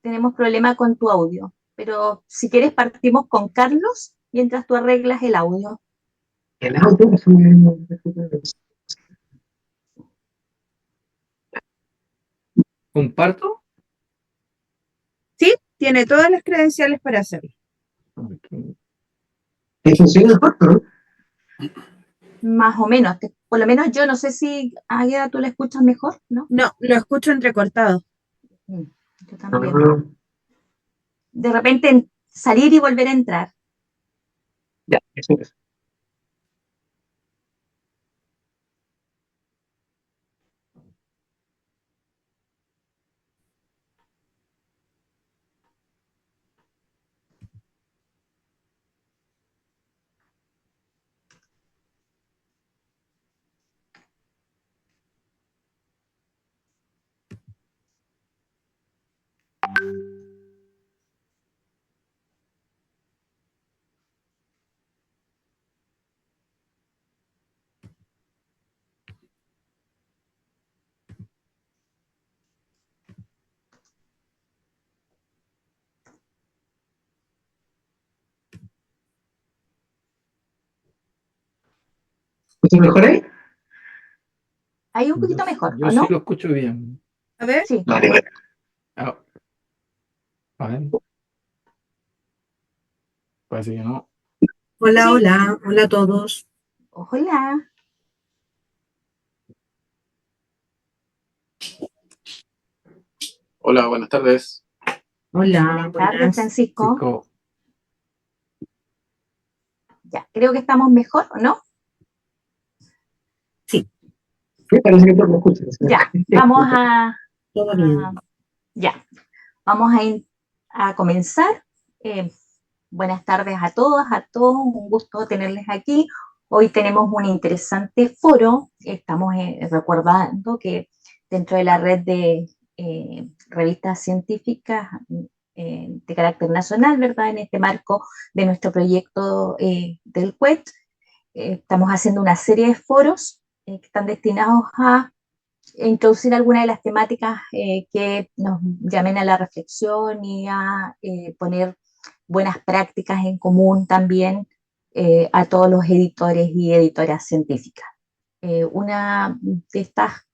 tenemos problema con tu audio, pero si quieres partimos con Carlos mientras tú arreglas el audio. El audio ¿Comparto? Sí, tiene todas las credenciales para hacerlo. Okay. funciona el puerto, ¿no? Más o menos, por lo menos yo no sé si Águeda tú la escuchas mejor, ¿no? No, lo escucho entrecortado. Yo también. De repente salir y volver a entrar. Ya, eso es. ¿Escuchas mejor ahí? Ahí un poquito mejor, Yo ¿o sí no? lo escucho bien. A ver. Sí. Vale, vale. Ah, a ver. Parece que no. Hola, Sí. hola, hola a todos. Hola. Hola, buenas tardes. Hola, Buenas tardes, buenas. Francisco. Chico, Ya, creo que estamos mejor, ¿o no? Sí, parece que tú lo escuchas. Ya, vamos a... Todo bien. Ya, vamos a comenzar. Buenas tardes a todas, a todos. Un gusto tenerles aquí. Hoy tenemos un interesante foro. Estamos recordando que dentro de la red de revistas científicas de carácter nacional, ¿verdad? En este marco de nuestro proyecto del CUET, estamos haciendo una serie de foros que están destinados a introducir algunas de las temáticas que nos llamen a la reflexión y a poner buenas prácticas en común también a todos los editores y editoras científicas. Una de estas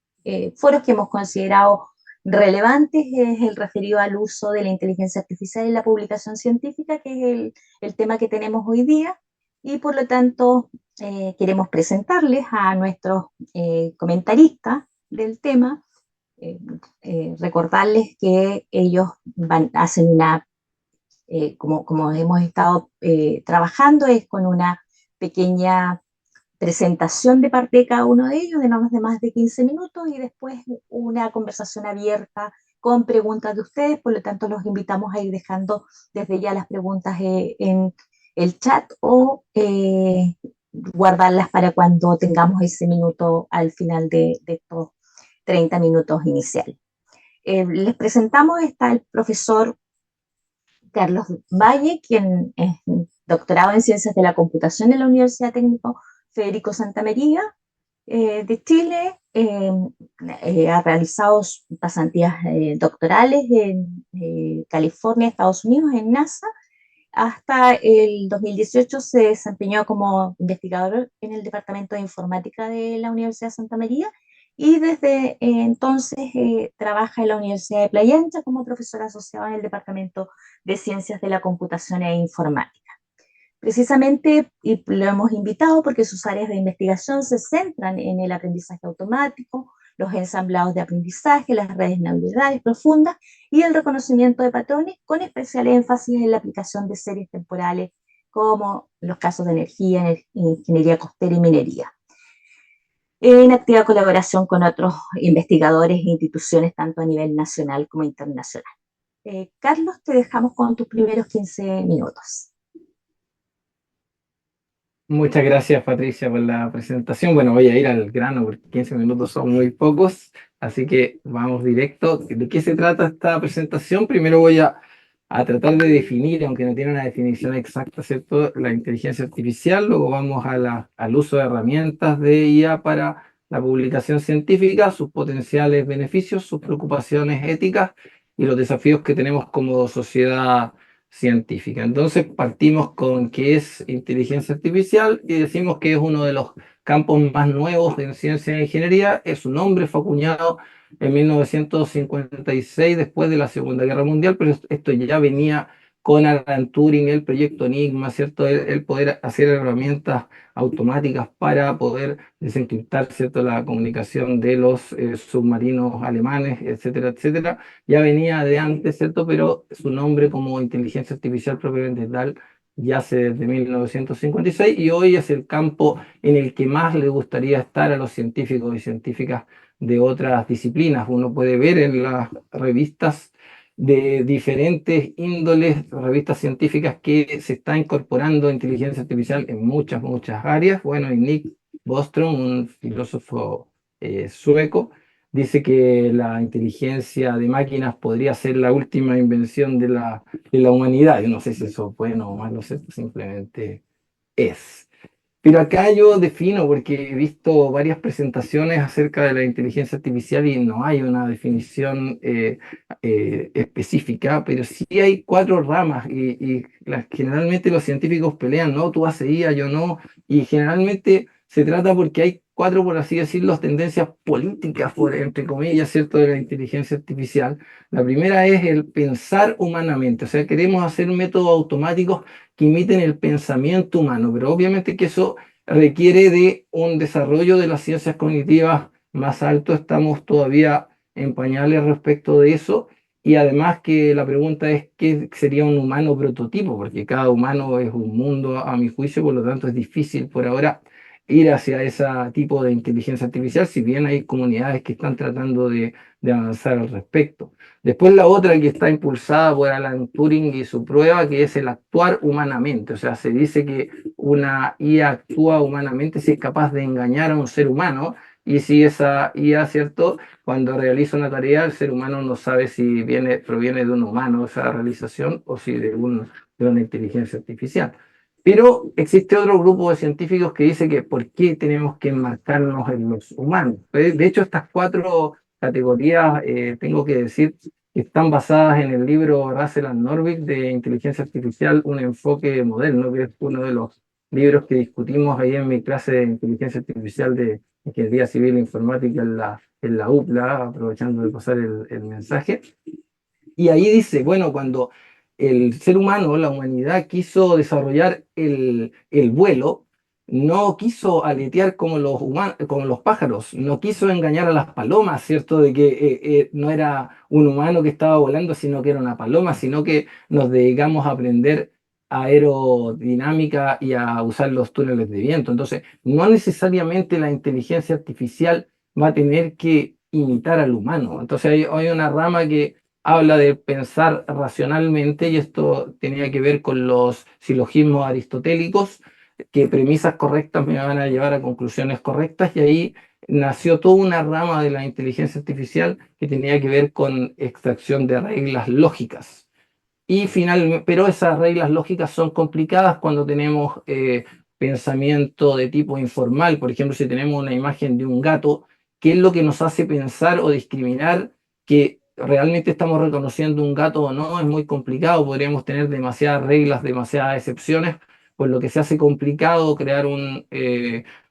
foros que hemos considerado relevantes es el referido al uso de la inteligencia artificial en la publicación científica, que es el tema que tenemos hoy día, y por lo tanto queremos presentarles a nuestros comentaristas del tema, recordarles que ellos hacen una, como hemos estado trabajando, es con una pequeña presentación de parte de cada uno de ellos, de no más de 15 minutos, y después una conversación abierta con preguntas de ustedes. Por lo tanto, los invitamos a ir dejando desde ya las preguntas en el chat o guardarlas para cuando tengamos ese minuto al final de estos 30 minutos iniciales. Les presentamos, está el profesor Carlos Valle, quien es doctorado en Ciencias de la Computación en la Universidad Técnico Federico Santa María de Chile. Ha realizado pasantías doctorales en California, Estados Unidos, en NASA. Hasta el 2018 se desempeñó como investigador en el Departamento de Informática de la Universidad de Santa María y desde entonces trabaja en la Universidad de Playa Ancha como profesor asociado en el Departamento de Ciencias de la Computación e Informática. Precisamente, y lo hemos invitado porque sus áreas de investigación se centran en el aprendizaje automático, los ensamblados de aprendizaje, las redes neuronales profundas y el reconocimiento de patrones, con especial énfasis en la aplicación de series temporales, como los casos de energía, ingeniería costera y minería, en activa colaboración con otros investigadores e instituciones, tanto a nivel nacional como internacional. Carlos, te dejamos con tus primeros 15 minutos. muchas gracias, Patricia, por la presentación. Bueno, voy a ir al grano porque 15 minutos son muy pocos, así que vamos directo. ¿De qué se trata esta presentación? Primero voy a tratar de definir, aunque no tiene una definición exacta, ¿cierto?, la inteligencia artificial. Luego vamos al uso de herramientas de IA para la publicación científica, sus potenciales beneficios, sus preocupaciones éticas, y los desafíos que tenemos como sociedad científica. Entonces partimos con qué es inteligencia artificial y decimos que es uno de los campos más nuevos en ciencia e ingeniería. Su nombre fue acuñado en 1956, después de la Segunda Guerra Mundial, pero esto ya venía con Alan Turing, el proyecto Enigma, ¿cierto? El poder hacer herramientas automáticas para poder desencriptar, ¿cierto?, la comunicación de los submarinos alemanes, etcétera, etcétera. Ya venía de antes, ¿cierto? Pero su nombre como inteligencia artificial propiamente tal yace desde 1956 y hoy es el campo en el que más le gustaría estar a los científicos y científicas de otras disciplinas. Uno puede ver en las revistas de diferentes índoles, revistas científicas, que se está incorporando inteligencia artificial en muchas, muchas áreas. Bueno, y Nick Bostrom, un filósofo sueco, dice que la inteligencia de máquinas podría ser la última invención de la humanidad. Yo no sé si eso es bueno o malo, simplemente es. Pero acá yo defino, porque he visto varias presentaciones acerca de la inteligencia artificial y no hay una definición específica, pero sí hay cuatro ramas y generalmente los científicos pelean, ¿no? Tú haces IA, yo no, y generalmente se trata porque hay cuatro, por así decirlo, tendencias políticas, entre comillas, ¿cierto?, de la inteligencia artificial. La primera es el pensar humanamente, o sea, queremos hacer métodos automáticos que imiten el pensamiento humano, pero obviamente que eso requiere de un desarrollo de las ciencias cognitivas más alto. Estamos todavía en pañales respecto de eso, y además que la pregunta es qué sería un humano prototipo, porque cada humano es un mundo a mi juicio, por lo tanto es difícil por ahora ir hacia ese tipo de inteligencia artificial, si bien hay comunidades que están tratando de avanzar al respecto. Después la otra que está impulsada por Alan Turing y su prueba, que es el actuar humanamente. O sea, se dice que una IA actúa humanamente si es capaz de engañar a un ser humano, y si esa IA, ¿cierto?, cuando realiza una tarea, el ser humano no sabe si proviene de un humano esa realización o si de una inteligencia artificial. Pero existe otro grupo de científicos que dice que por qué tenemos que enmarcarnos en los humanos. De hecho, estas cuatro categorías, tengo que decir, que están basadas en el libro Russell and Norvig de Inteligencia Artificial, un enfoque moderno, que es uno de los libros que discutimos ahí en mi clase de Inteligencia Artificial de Ingeniería Civil e Informática en la UPLA, aprovechando de pasar el mensaje. Y ahí dice, bueno, cuando el ser humano, la humanidad, quiso desarrollar el vuelo, no quiso aletear como como los pájaros, no quiso engañar a las palomas, ¿cierto? De que no era un humano que estaba volando, sino que era una paloma, sino que nos dedicamos a aprender aerodinámica y a usar los túneles de viento. Entonces, no necesariamente la inteligencia artificial va a tener que imitar al humano. Entonces, hay una rama que habla de pensar racionalmente, y esto tenía que ver con los silogismos aristotélicos, que premisas correctas me van a llevar a conclusiones correctas, y ahí nació toda una rama de la inteligencia artificial que tenía que ver con extracción de reglas lógicas. Y finalmente, pero esas reglas lógicas son complicadas cuando tenemos pensamiento de tipo informal. Por ejemplo, si tenemos una imagen de un gato, ¿qué es lo que nos hace pensar o discriminar que realmente estamos reconociendo un gato o no? Es muy complicado, podríamos tener demasiadas reglas, demasiadas excepciones, por lo que se hace complicado crear un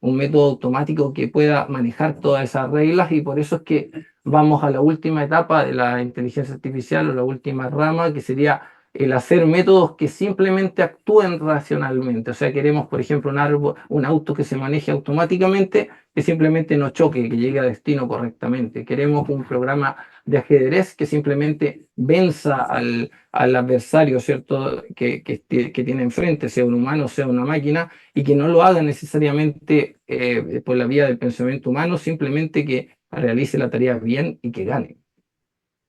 método automático que pueda manejar todas esas reglas, y por eso es que vamos a la última etapa de la inteligencia artificial, o la última rama, que sería el hacer métodos que simplemente actúen racionalmente. O sea, queremos, por ejemplo, un auto que se maneje automáticamente, que simplemente no choque, que llegue a destino correctamente. Queremos un programa de ajedrez que simplemente venza al adversario, ¿cierto?, que tiene enfrente, sea un humano, sea una máquina, y que no lo haga necesariamente por la vía del pensamiento humano, simplemente que realice la tarea bien y que gane.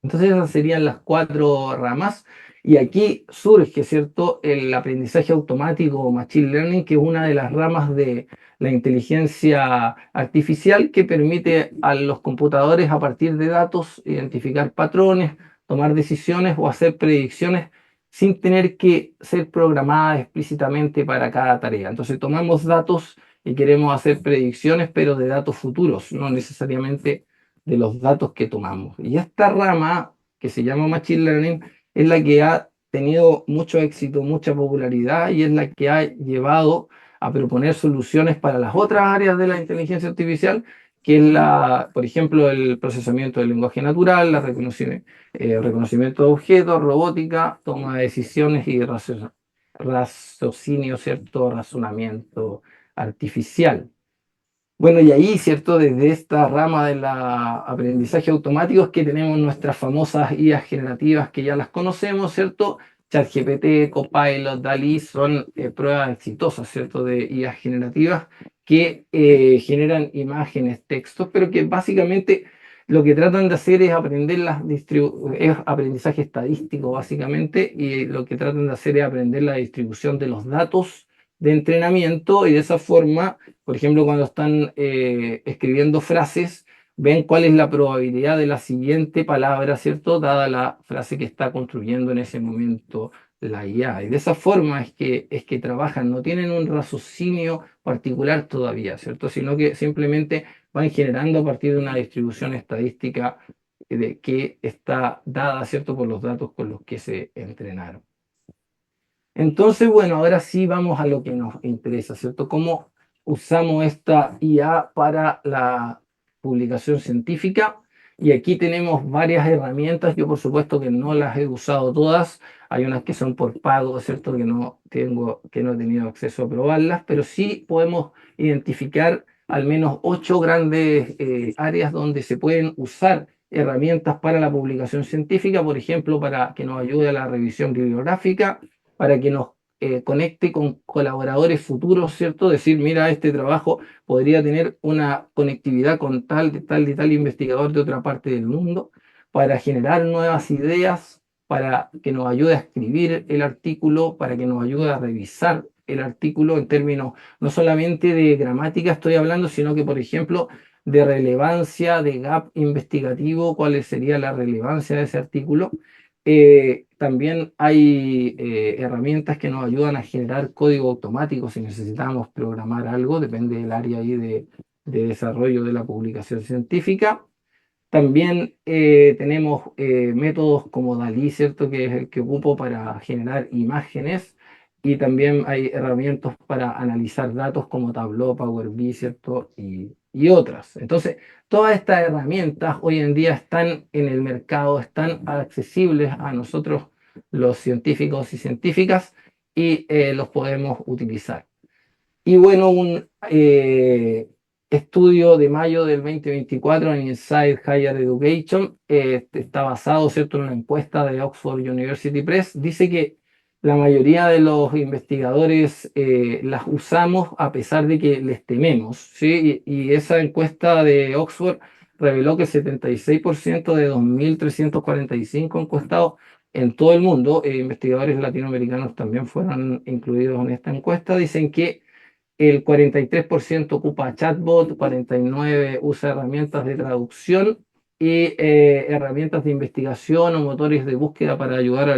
Entonces esas serían las cuatro ramas, y aquí surge, ¿cierto?, el aprendizaje automático o machine learning, que es una de las ramas de la inteligencia artificial, que permite a los computadores, a partir de datos, identificar patrones, tomar decisiones o hacer predicciones sin tener que ser programadas explícitamente para cada tarea. Entonces tomamos datos y queremos hacer predicciones, pero de datos futuros, no necesariamente de los datos que tomamos. Y esta rama, que se llama Machine Learning, es la que ha tenido mucho éxito, mucha popularidad y es la que ha llevado a proponer soluciones para las otras áreas de la inteligencia artificial, que es por ejemplo, el procesamiento del lenguaje natural, reconocimiento de objetos, robótica, toma de decisiones y raciocinio, ¿cierto? Razonamiento artificial. Bueno, y ahí, ¿cierto? Desde esta rama del aprendizaje automático es que tenemos nuestras famosas IAs generativas que ya las conocemos, ¿cierto? ChatGPT, Copilot, DALL-E son pruebas exitosas, ¿cierto? De IAs generativas que generan imágenes, textos, pero que básicamente lo que tratan de hacer es aprender es aprendizaje estadístico, básicamente, y lo que tratan de hacer es aprender la distribución de los datos de entrenamiento y de esa forma, por ejemplo, cuando están escribiendo frases, ven cuál es la probabilidad de la siguiente palabra, ¿cierto? Dada la frase que está construyendo en ese momento la IA. Y de esa forma es que trabajan, no tienen un raciocinio particular todavía, ¿cierto? Sino que simplemente van generando a partir de una distribución estadística que está dada, ¿cierto? Por los datos con los que se entrenaron. Entonces, bueno, ahora sí vamos a lo que nos interesa, ¿cierto? ¿Cómo usamos esta IA para la publicación científica? Y aquí tenemos varias herramientas. Yo, por supuesto, que no las he usado todas. Hay unas que son por pago, ¿cierto? Que no he tenido acceso a probarlas, pero sí podemos identificar al menos 8 grandes áreas donde se pueden usar herramientas para la publicación científica, por ejemplo, para que nos ayude a la revisión bibliográfica, para que nos conecte con colaboradores futuros, ¿cierto? Decir, mira, este trabajo podría tener una conectividad con tal investigador de otra parte del mundo, para generar nuevas ideas, para que nos ayude a escribir el artículo, para que nos ayude a revisar el artículo en términos no solamente de gramática estoy hablando, sino que, por ejemplo, de relevancia, de gap investigativo, cuál sería la relevancia de ese artículo. También hay herramientas que nos ayudan a generar código automático si necesitamos programar algo, depende del área ahí de desarrollo de la publicación científica. También tenemos métodos como DALL-E, ¿cierto? Que es el que ocupo para generar imágenes. Y también hay herramientas para analizar datos como Tableau, Power BI, ¿cierto? Y otras. Entonces, todas estas herramientas hoy en día están en el mercado, están accesibles a nosotros, los científicos y científicas, y los podemos utilizar. Y bueno, un estudio de mayo del 2024 en Inside Higher Education está basado, ¿cierto?, en una encuesta de Oxford University Press. Dice que la mayoría de los investigadores las usamos a pesar de que les tememos, ¿sí? Y esa encuesta de Oxford reveló que el 76% de 2.345 encuestados en todo el mundo, investigadores latinoamericanos también fueron incluidos en esta encuesta, dicen que el 43% ocupa chatbot, 49% usa herramientas de traducción y herramientas de investigación o motores de búsqueda para ayudar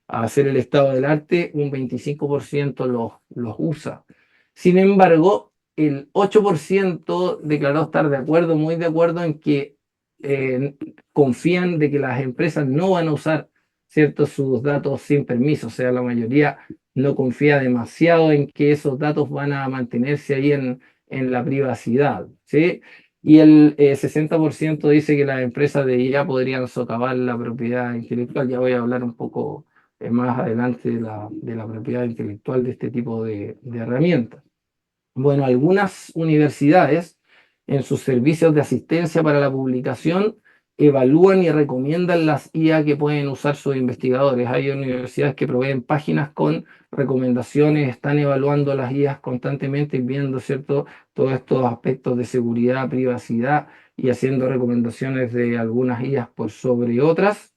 a hacer el estado del arte, un 25% los usa. Sin embargo, el 8% declaró estar de acuerdo, muy de acuerdo en que confían de que las empresas no van a usar, ¿cierto?, sus datos sin permiso, o sea, la mayoría no confía demasiado en que esos datos van a mantenerse ahí en la privacidad, ¿sí? Y el 60% dice que las empresas de IA podrían socavar la propiedad intelectual. Ya voy a hablar un poco más adelante de la propiedad intelectual de este tipo de herramientas. Bueno, algunas universidades en sus servicios de asistencia para la publicación evalúan y recomiendan las IA que pueden usar sus investigadores. Hay universidades que proveen páginas con recomendaciones, están evaluando las IAs constantemente, viendo, ¿cierto?, todos estos aspectos de seguridad, privacidad y haciendo recomendaciones de algunas IAs por sobre otras.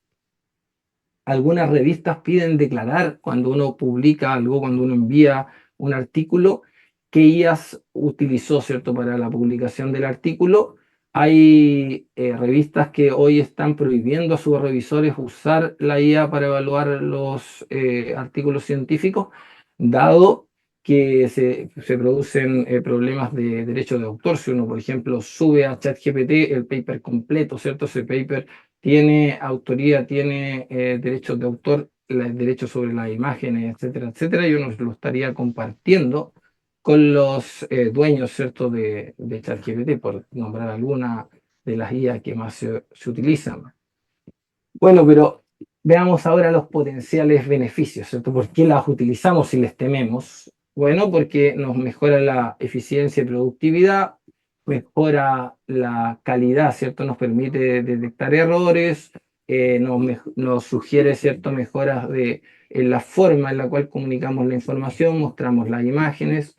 Algunas revistas piden declarar cuando uno publica algo, cuando uno envía un artículo, qué IAs utilizó, ¿cierto?, para la publicación del artículo. Hay revistas que hoy están prohibiendo a sus revisores usar la IA para evaluar los artículos científicos, dado que se producen problemas de derecho de autor. Si uno, por ejemplo, sube a ChatGPT el paper completo, ¿cierto? Ese paper tiene autoría, tiene derechos de autor, derechos sobre las imágenes, etcétera, etcétera, yo nos lo estaría compartiendo con los dueños, ¿cierto?, de ChatGPT, por nombrar alguna de las IA que más se utilizan. Bueno, pero veamos ahora los potenciales beneficios, ¿cierto? ¿Por qué las utilizamos si les tememos? Bueno, porque nos mejora la eficiencia y productividad, mejora la calidad, ¿cierto? Nos permite detectar errores, nos sugiere, ¿cierto?, mejoras en la forma en la cual comunicamos la información, mostramos las imágenes,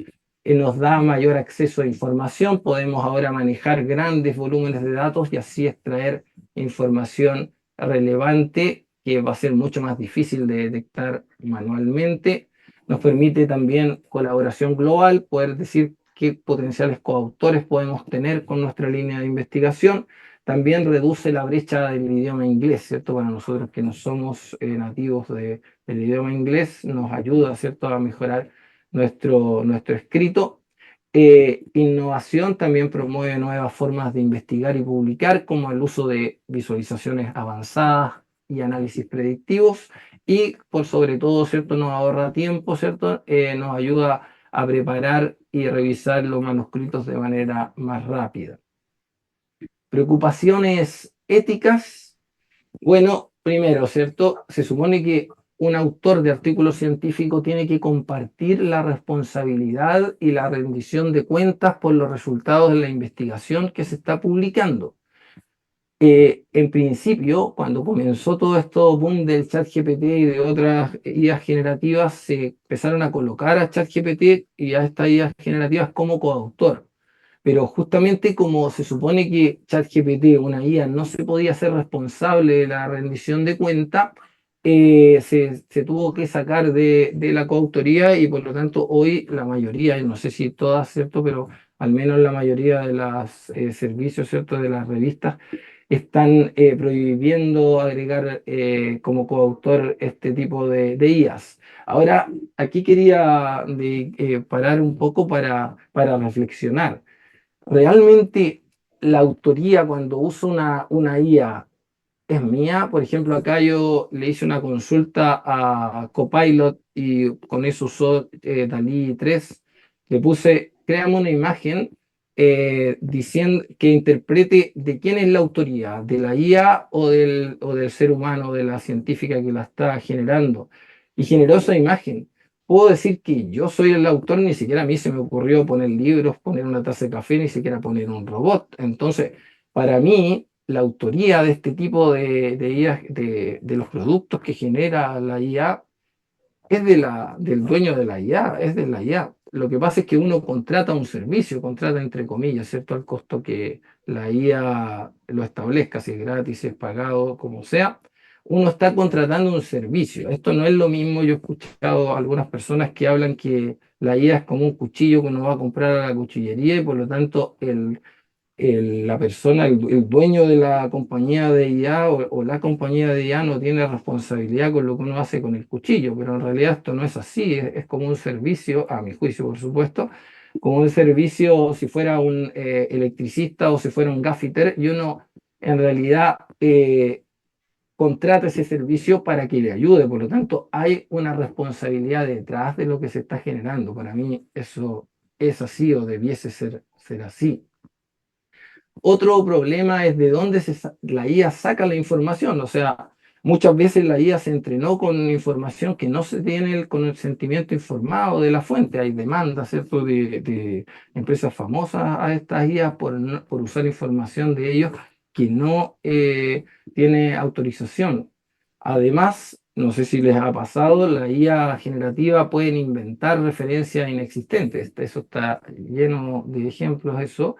nos da mayor acceso a información, podemos ahora manejar grandes volúmenes de datos y así extraer información relevante que va a ser mucho más difícil de detectar manualmente. Nos permite también colaboración global, poder decir qué potenciales coautores podemos tener con nuestra línea de investigación. También reduce la brecha del idioma inglés, ¿cierto? Para nosotros que no somos nativos del idioma inglés, nos ayuda, ¿cierto?, a mejorar nuestro escrito. Innovación también promueve nuevas formas de investigar y publicar, como el uso de visualizaciones avanzadas y análisis predictivos, y por sobre todo, ¿cierto?, nos ahorra tiempo, ¿cierto? Nos ayuda a preparar y revisar los manuscritos de manera más rápida. Preocupaciones éticas. Bueno, primero, ¿cierto? Se supone que un autor de artículo científico tiene que compartir la responsabilidad y la rendición de cuentas por los resultados de la investigación que se está publicando. En principio, cuando comenzó todo esto boom del ChatGPT y de otras IAs generativas, se empezaron a colocar a ChatGPT y a estas IAs generativas como coautor. Pero justamente como se supone que ChatGPT, una IA, no se podía ser responsable de la rendición de cuenta, se tuvo que sacar de la coautoría y por lo tanto hoy la mayoría, no sé si todas, ¿cierto?, pero al menos la mayoría de los servicios, ¿cierto?, de las revistas, están prohibiendo agregar como coautor este tipo de IAs. Ahora, aquí quería parar un poco para reflexionar. ¿Realmente la autoría cuando uso una IA es mía? Por ejemplo, acá yo le hice una consulta a Copilot y con eso usó DALL-E 3. Le puse, créame una imagen diciendo que interprete de quién es la autoría, de la IA o del ser humano, de la científica que la está generando. Y generó esa imagen. Puedo decir que yo soy el autor, ni siquiera a mí se me ocurrió poner libros, poner una taza de café, ni siquiera poner un robot. Entonces, para mí, la autoría de este tipo de IA, de los productos que genera la IA, es del dueño de la IA, es de la IA. Lo que pasa es que uno contrata un servicio, contrata entre comillas, ¿cierto?, al costo que la IA lo establezca, si es gratis, si es pagado, como sea. Uno está contratando un servicio. Esto no es lo mismo. Yo he escuchado a algunas personas que hablan que la IA es como un cuchillo que uno va a comprar a la cuchillería y por lo tanto la persona, el dueño de la compañía de IA o la compañía de IA no tiene responsabilidad con lo que uno hace con el cuchillo, pero en realidad esto no es así, es como un servicio, a mi juicio por supuesto, como un servicio si fuera un electricista o si fuera un gaffiter, y uno en realidad contrata ese servicio para que le ayude, por lo tanto hay una responsabilidad detrás de lo que se está generando. Para mí eso es así o debiese ser así. Otro problema es de dónde la IA saca la información. O sea, muchas veces la IA se entrenó con información que no se tiene el consentimiento informado de la fuente. Hay demandas, ¿cierto?, de empresas famosas a estas IA por usar información de ellos que no tiene autorización. Además, no sé si les ha pasado, la IA generativa pueden inventar referencias inexistentes. Eso está lleno de ejemplos, eso.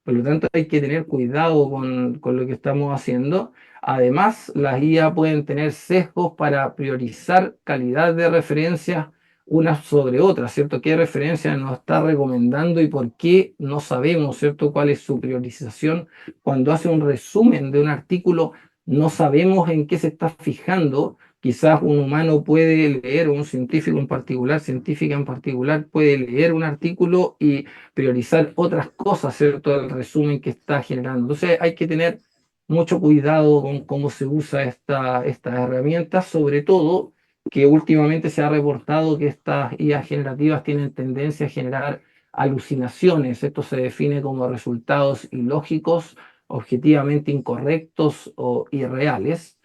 Por lo tanto, hay que tener cuidado con lo que estamos haciendo. Además, las IA pueden tener sesgos para priorizar calidad de referencias unas sobre otras, ¿cierto? ¿Qué referencia nos está recomendando y por qué no sabemos, ¿cierto?, cuál es su priorización? Cuando hace un resumen de un artículo, no sabemos en qué se está fijando. Quizás un humano puede leer, o un científico en particular, científica en particular, puede leer un artículo y priorizar otras cosas, ¿cierto?, el resumen que está generando. Entonces hay que tener mucho cuidado con cómo se usa estas herramientas, sobre todo que últimamente se ha reportado que estas IA generativas tienen tendencia a generar alucinaciones. Esto se define como resultados ilógicos, objetivamente incorrectos o irreales.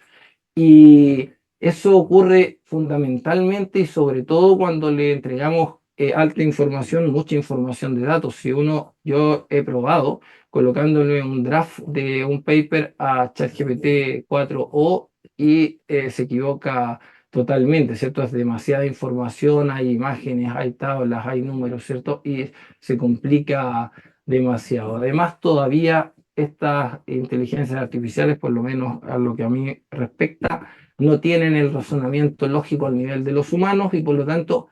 Y eso ocurre fundamentalmente y sobre todo cuando le entregamos alta información, mucha información de datos. Yo he probado colocándole un draft de un paper a ChatGPT 4o y se equivoca totalmente, ¿cierto? Es demasiada información, hay imágenes, hay tablas, hay números, ¿cierto? Y se complica demasiado. Además, todavía estas inteligencias artificiales, por lo menos a lo que a mí respecta, no tienen el razonamiento lógico al nivel de los humanos y por lo tanto,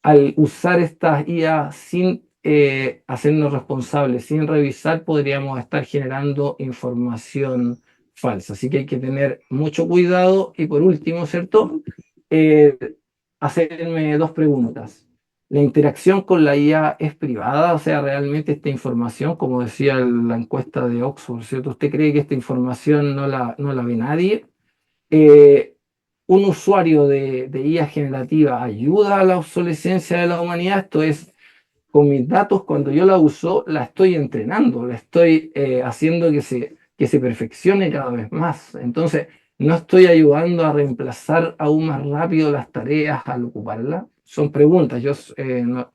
al usar estas IA sin hacernos responsables, sin revisar, podríamos estar generando información falsa. Así que hay que tener mucho cuidado y por último, ¿cierto? Eh, hacerme dos preguntas. ¿La interacción con la IA es privada? O sea, realmente esta información, como decía la encuesta de Oxford, ¿cierto? ¿Usted cree que esta información no la ve nadie? Eh, ¿Un usuario de IA generativa ayuda a la obsolescencia de la humanidad? Esto es, con mis datos, cuando yo la uso, la estoy entrenando, la estoy haciendo que se perfeccione cada vez más. Entonces, no estoy ayudando a reemplazar aún más rápido las tareas al ocuparla. Son preguntas.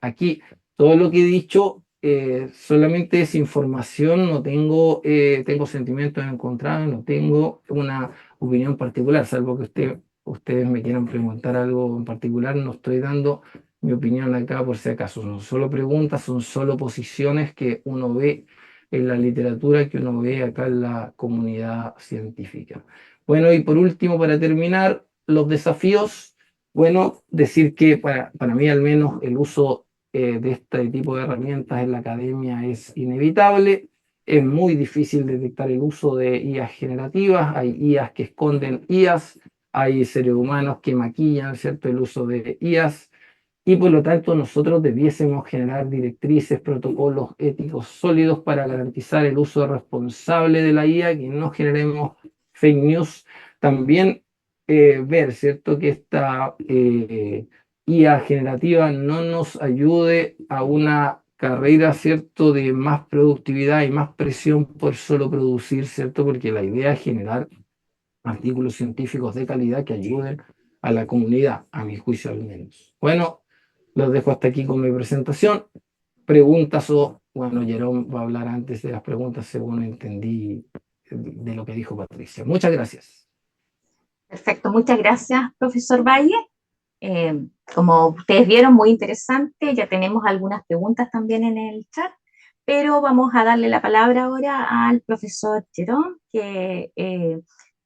Aquí, todo lo que he dicho solamente es información, no tengo, tengo sentimientos encontrados, no tengo una opinión particular, salvo que ustedes me quieran preguntar algo en particular, no estoy dando mi opinión acá por si acaso. Son solo preguntas, son solo posiciones que uno ve en la literatura, que uno ve acá en la comunidad científica. Bueno, y por último, para terminar, los desafíos. Bueno, decir que para mí al menos el uso de este tipo de herramientas en la academia es inevitable. Es muy difícil detectar el uso de IAs generativas. Hay IAs que esconden IAs, hay seres humanos que maquillan, ¿cierto?, el uso de IAs y por lo tanto nosotros debiésemos generar directrices, protocolos éticos sólidos para garantizar el uso responsable de la IA, que no generemos fake news. También ver, ¿cierto?, que esta IA generativa no nos ayude a una carrera, ¿cierto?, de más productividad y más presión por solo producir, ¿cierto?, porque la idea es generar artículos científicos de calidad que ayuden a la comunidad, a mi juicio al menos. Bueno, los dejo hasta aquí con mi presentación. Preguntas o, bueno, Jerome va a hablar antes de las preguntas según entendí de lo que dijo Patricia. Muchas gracias. Perfecto, muchas gracias, profesor Valle. Como ustedes vieron, muy interesante. Ya tenemos algunas preguntas también en el chat, pero vamos a darle la palabra ahora al profesor Jerome, que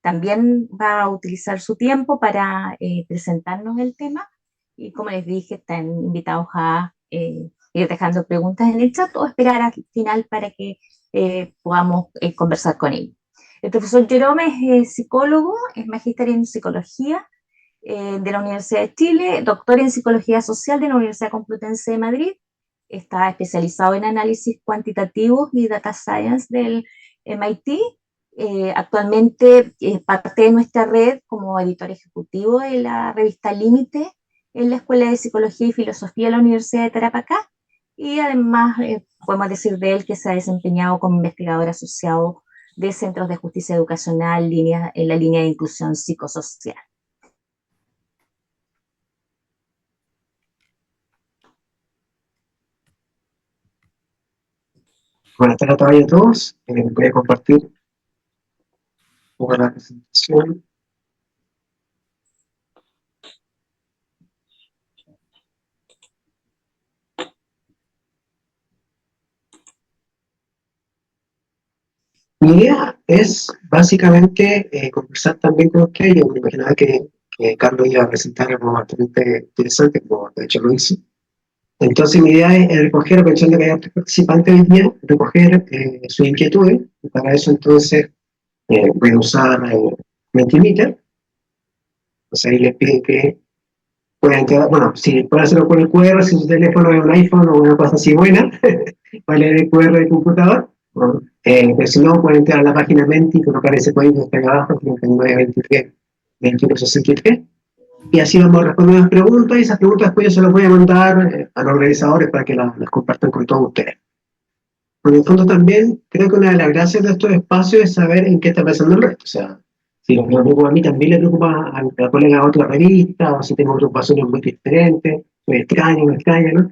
también va a utilizar su tiempo para presentarnos el tema. Y como les dije, están invitados a ir dejando preguntas en el chat o esperar al final para que podamos conversar con él. El profesor Jerome es psicólogo, es magíster en psicología de la Universidad de Chile, doctor en psicología social de la Universidad Complutense de Madrid, está especializado en análisis cuantitativo y data science del MIT. Actualmente es parte de nuestra red como editor ejecutivo de la revista Límite en la Escuela de Psicología y Filosofía de la Universidad de Tarapacá y además podemos decir de él que se ha desempeñado como investigador asociado de centros de justicia educacional en la línea de inclusión psicosocial. Buenas tardes a todos. Voy a compartir un poco la presentación. Mi idea es básicamente conversar también con ustedes. Yo me imaginaba que Carlos iba a presentar algo bastante interesante, como de hecho lo hizo. Entonces mi idea es recoger, aprovechando que hay otros participantes hoy día, recoger sus inquietudes. Y para eso entonces voy a usar Mentimeter. Entonces ahí les pido que puedan quedar, bueno, si pueden hacerlo con el QR, si su teléfono es un iPhone o una cosa así buena, va a leer el QR del computador. ¿no? Pero si no, pueden entrar a la página Menti, que aparece código que está acá abajo, 3923 2163, y así vamos a responder las preguntas, y esas preguntas después yo se las voy a mandar a los organizadores para que las compartan con todos ustedes. Por el fondo también creo que una de las gracias de estos espacios es saber en qué está pensando el resto. O sea, si lo que me preocupa a mí también le preocupa a la colega de otra revista, o si tengo preocupaciones muy diferentes, me extraña, ¿no?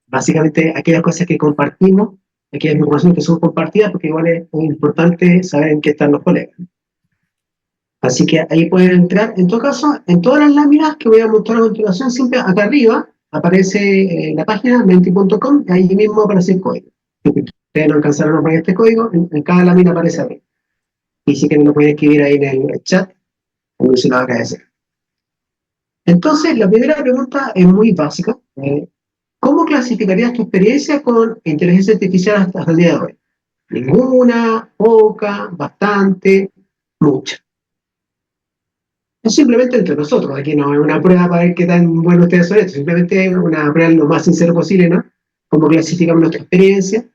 Básicamente aquellas cosas que compartimos, aquellas preocupaciones que son compartidas, porque igual es muy importante saber en qué están los colegas. Así que ahí pueden entrar. En todo caso, en todas las láminas que voy a mostrar a continuación, siempre acá arriba aparece la página menti.com, y ahí mismo aparece el código. Si ustedes no alcanzaron a poner este código, en cada lámina aparece arriba. Y si quieren lo pueden escribir ahí en el chat, también se lo va a agradecer. Entonces, la primera pregunta es muy básica. ¿Cómo clasificarías tu experiencia con inteligencia artificial hasta el día de hoy? Ninguna, poca, bastante, mucha. Es simplemente entre nosotros, aquí no es una prueba para ver qué tan buenos ustedes son esto, simplemente es una prueba lo más sincero posible, ¿no? Cómo clasificamos nuestra experiencia,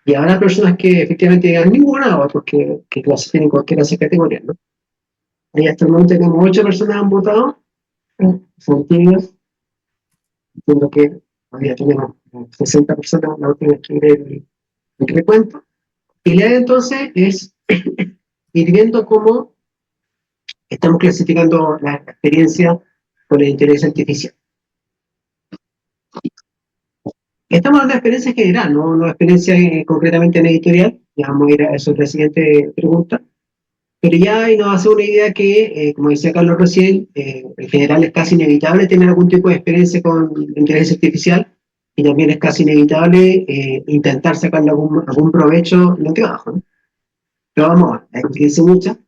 y habrá personas que efectivamente digan ninguna, o otros que clasifiquen cualquiera de esas categorías, ¿no? Ahí hasta el momento tenemos 8 personas han votado, son tímidos, entiendo que todavía tenemos 60 personas, la última vez que el recuento, y la idea entonces es ir viendo cómo estamos clasificando la experiencia con la inteligencia artificial. Estamos hablando de experiencia general, no una experiencia concretamente en editorial, ya vamos a ir a eso en la siguiente pregunta, pero ya ahí nos hace una idea que, como decía Carlos recién, en general es casi inevitable tener algún tipo de experiencia con inteligencia artificial, y también es casi inevitable intentar sacarle algún provecho en el trabajo, ¿no? Pero vamos a ver, hay experiencia mucha,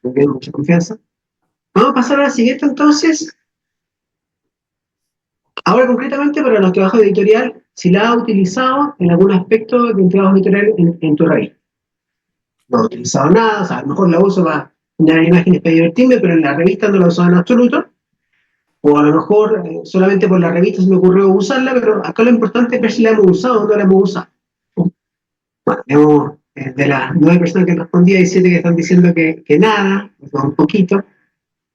mucha confianza. Vamos a pasar a la siguiente entonces. Ahora concretamente para los trabajos de editorial, si la has utilizado en algún aspecto de un trabajo editorial en tu revista. No he utilizado nada, o sea, a lo mejor la uso para generar imágenes para divertirme, pero en la revista no la uso en absoluto. O a lo mejor solamente por la revista se me ocurrió usarla, pero acá lo importante es ver si la hemos usado o no la hemos usado. Bueno, hemos, de las 9 personas que han respondido, hay 7 que están diciendo que nada, o un poquito.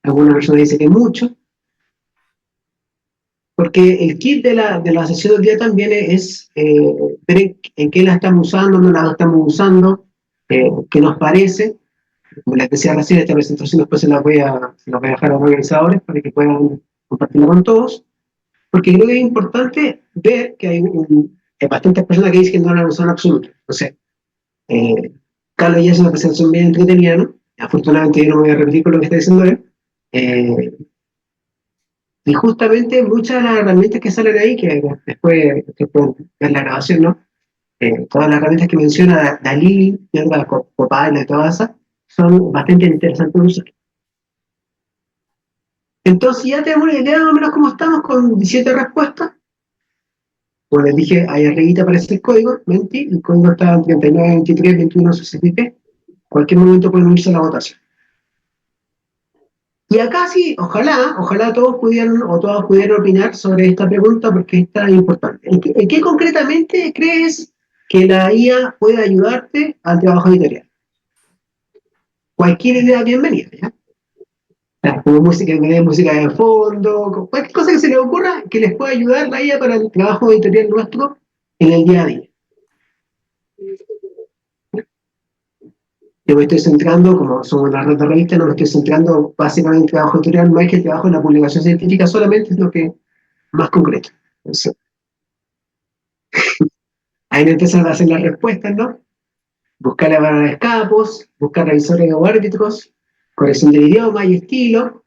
Alguna persona dice que mucho. Porque el kit de la sesión del día también es ver en qué la estamos usando, no la estamos usando, qué nos parece. Como les decía recién, esta presentación después se la voy a dejar a los organizadores para que puedan compartirla con todos. Porque creo que es importante ver que hay bastantes personas que dicen que no la usan en absoluto. Entonces, Carlos ya hace una presentación bien entretenida, ¿no? Afortunadamente yo no me voy a repetir con lo que está diciendo él. Y justamente muchas de las herramientas que salen ahí, que después pueden ver la grabación, ¿no? Todas las herramientas que menciona Dalí, y otras, Copilot y todas esas, son bastante interesantes de usar. Entonces ya tenemos una idea más o menos cómo estamos con 17 respuestas. Como les dije, ahí arribita aparece el código, Menti, el código está en 39, 23, 21, 63. Cualquier momento pueden unirse a la votación. Y acá sí, ojalá todos pudieran o todas pudieran opinar sobre esta pregunta, porque esta es importante. ¿En qué concretamente crees que la IA puede ayudarte al trabajo editorial? Cualquier idea bienvenida, ¿ya? Como música, que me dé música de fondo, cualquier cosa que se les ocurra que les pueda ayudar la IA para el trabajo editorial nuestro en el día a día. Yo me estoy centrando, como somos una red de revistas, no me estoy centrando básicamente en el trabajo editorial, no es que el trabajo en la publicación científica solamente, es lo que más concreto. Entonces, ahí me empiezan a hacer las respuestas, ¿no? Buscar la barra de escapos, buscar revisores o árbitros, corrección del idioma y estilo,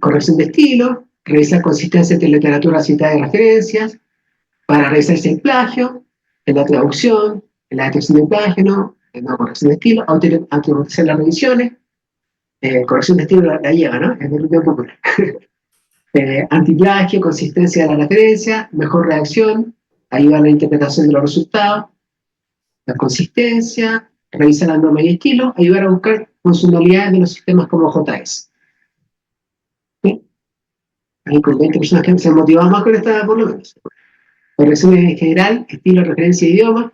corrección de estilo, revisar consistencia entre literatura citada y referencias, para revisar si hay plagio, en la traducción, en la detección de plagio, ¿no? No, corrección de estilo, automatizar las revisiones, corrección de estilo la lleva, ¿no? Es el último popular. Antiplagio, consistencia de la referencia, mejor redacción, ayuda a la interpretación de los resultados, la consistencia, revisar la norma y estilo, ayudar a buscar funcionalidades de los sistemas como JS. ¿Sí? Hay con 20 personas que se han motivado más con esta, por lo menos. Correcciones en general, estilo, referencia de idioma,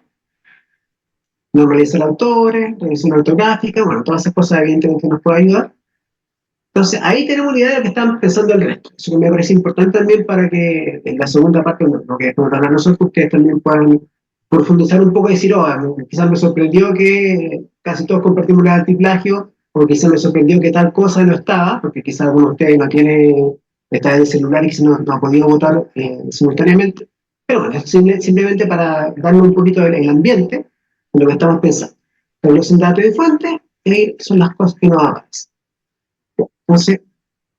normalización de autores, revisión ortográfica, bueno, todas esas cosas evidentemente nos pueden ayudar. Entonces, ahí tenemos una idea de lo que estamos pensando el resto. Eso que me parece importante también para que en la segunda parte, lo que vamos a hablar nosotros, ustedes también puedan profundizar un poco y decir, quizás me sorprendió que casi todos compartimos el antiplagio, o quizás me sorprendió que tal cosa no estaba, porque quizás alguno de ustedes no tiene, está en el celular y quizás no ha podido votar simultáneamente. Pero bueno, es simplemente para darle un poquito el ambiente de lo que estamos pensando. Establecen datos de fuente y son las cosas que nos aparecen. Entonces,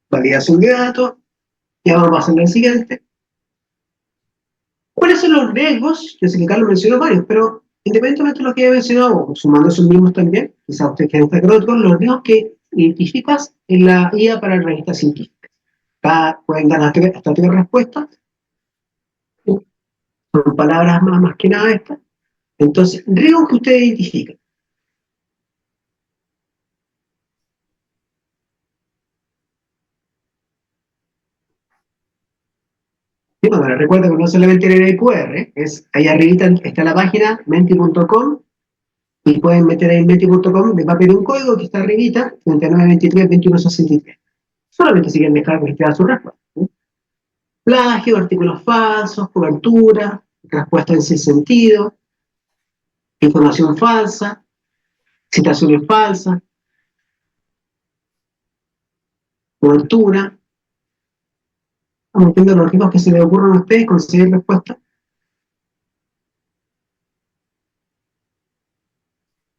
validación de datos, ya vamos a pasar al siguiente. ¿Cuáles son los riesgos? Yo sé que Carlos mencionó varios, pero independientemente de lo que haya mencionado, sumando esos mismos también, quizás ustedes quieran destacar otros, los riesgos que identificas en la IA para revistas científicas. Acá pueden dar hasta tres respuestas, son palabras más que nada estas. Entonces, riesgos que ustedes identifican. Sí, bueno, recuerda que no solamente era el QR, ahí arribita está la página menti.com y pueden meter ahí en menti.com, les va a pedir un código que está arribita, 3923-2163. Solamente si quieren dejar registrada su respuesta. Plagio, artículos falsos, cobertura, respuesta en sin sentido, información falsa, citaciones falsas, cobertura. Vamos viendo los riesgos que se les ocurran a ustedes, conseguir respuesta.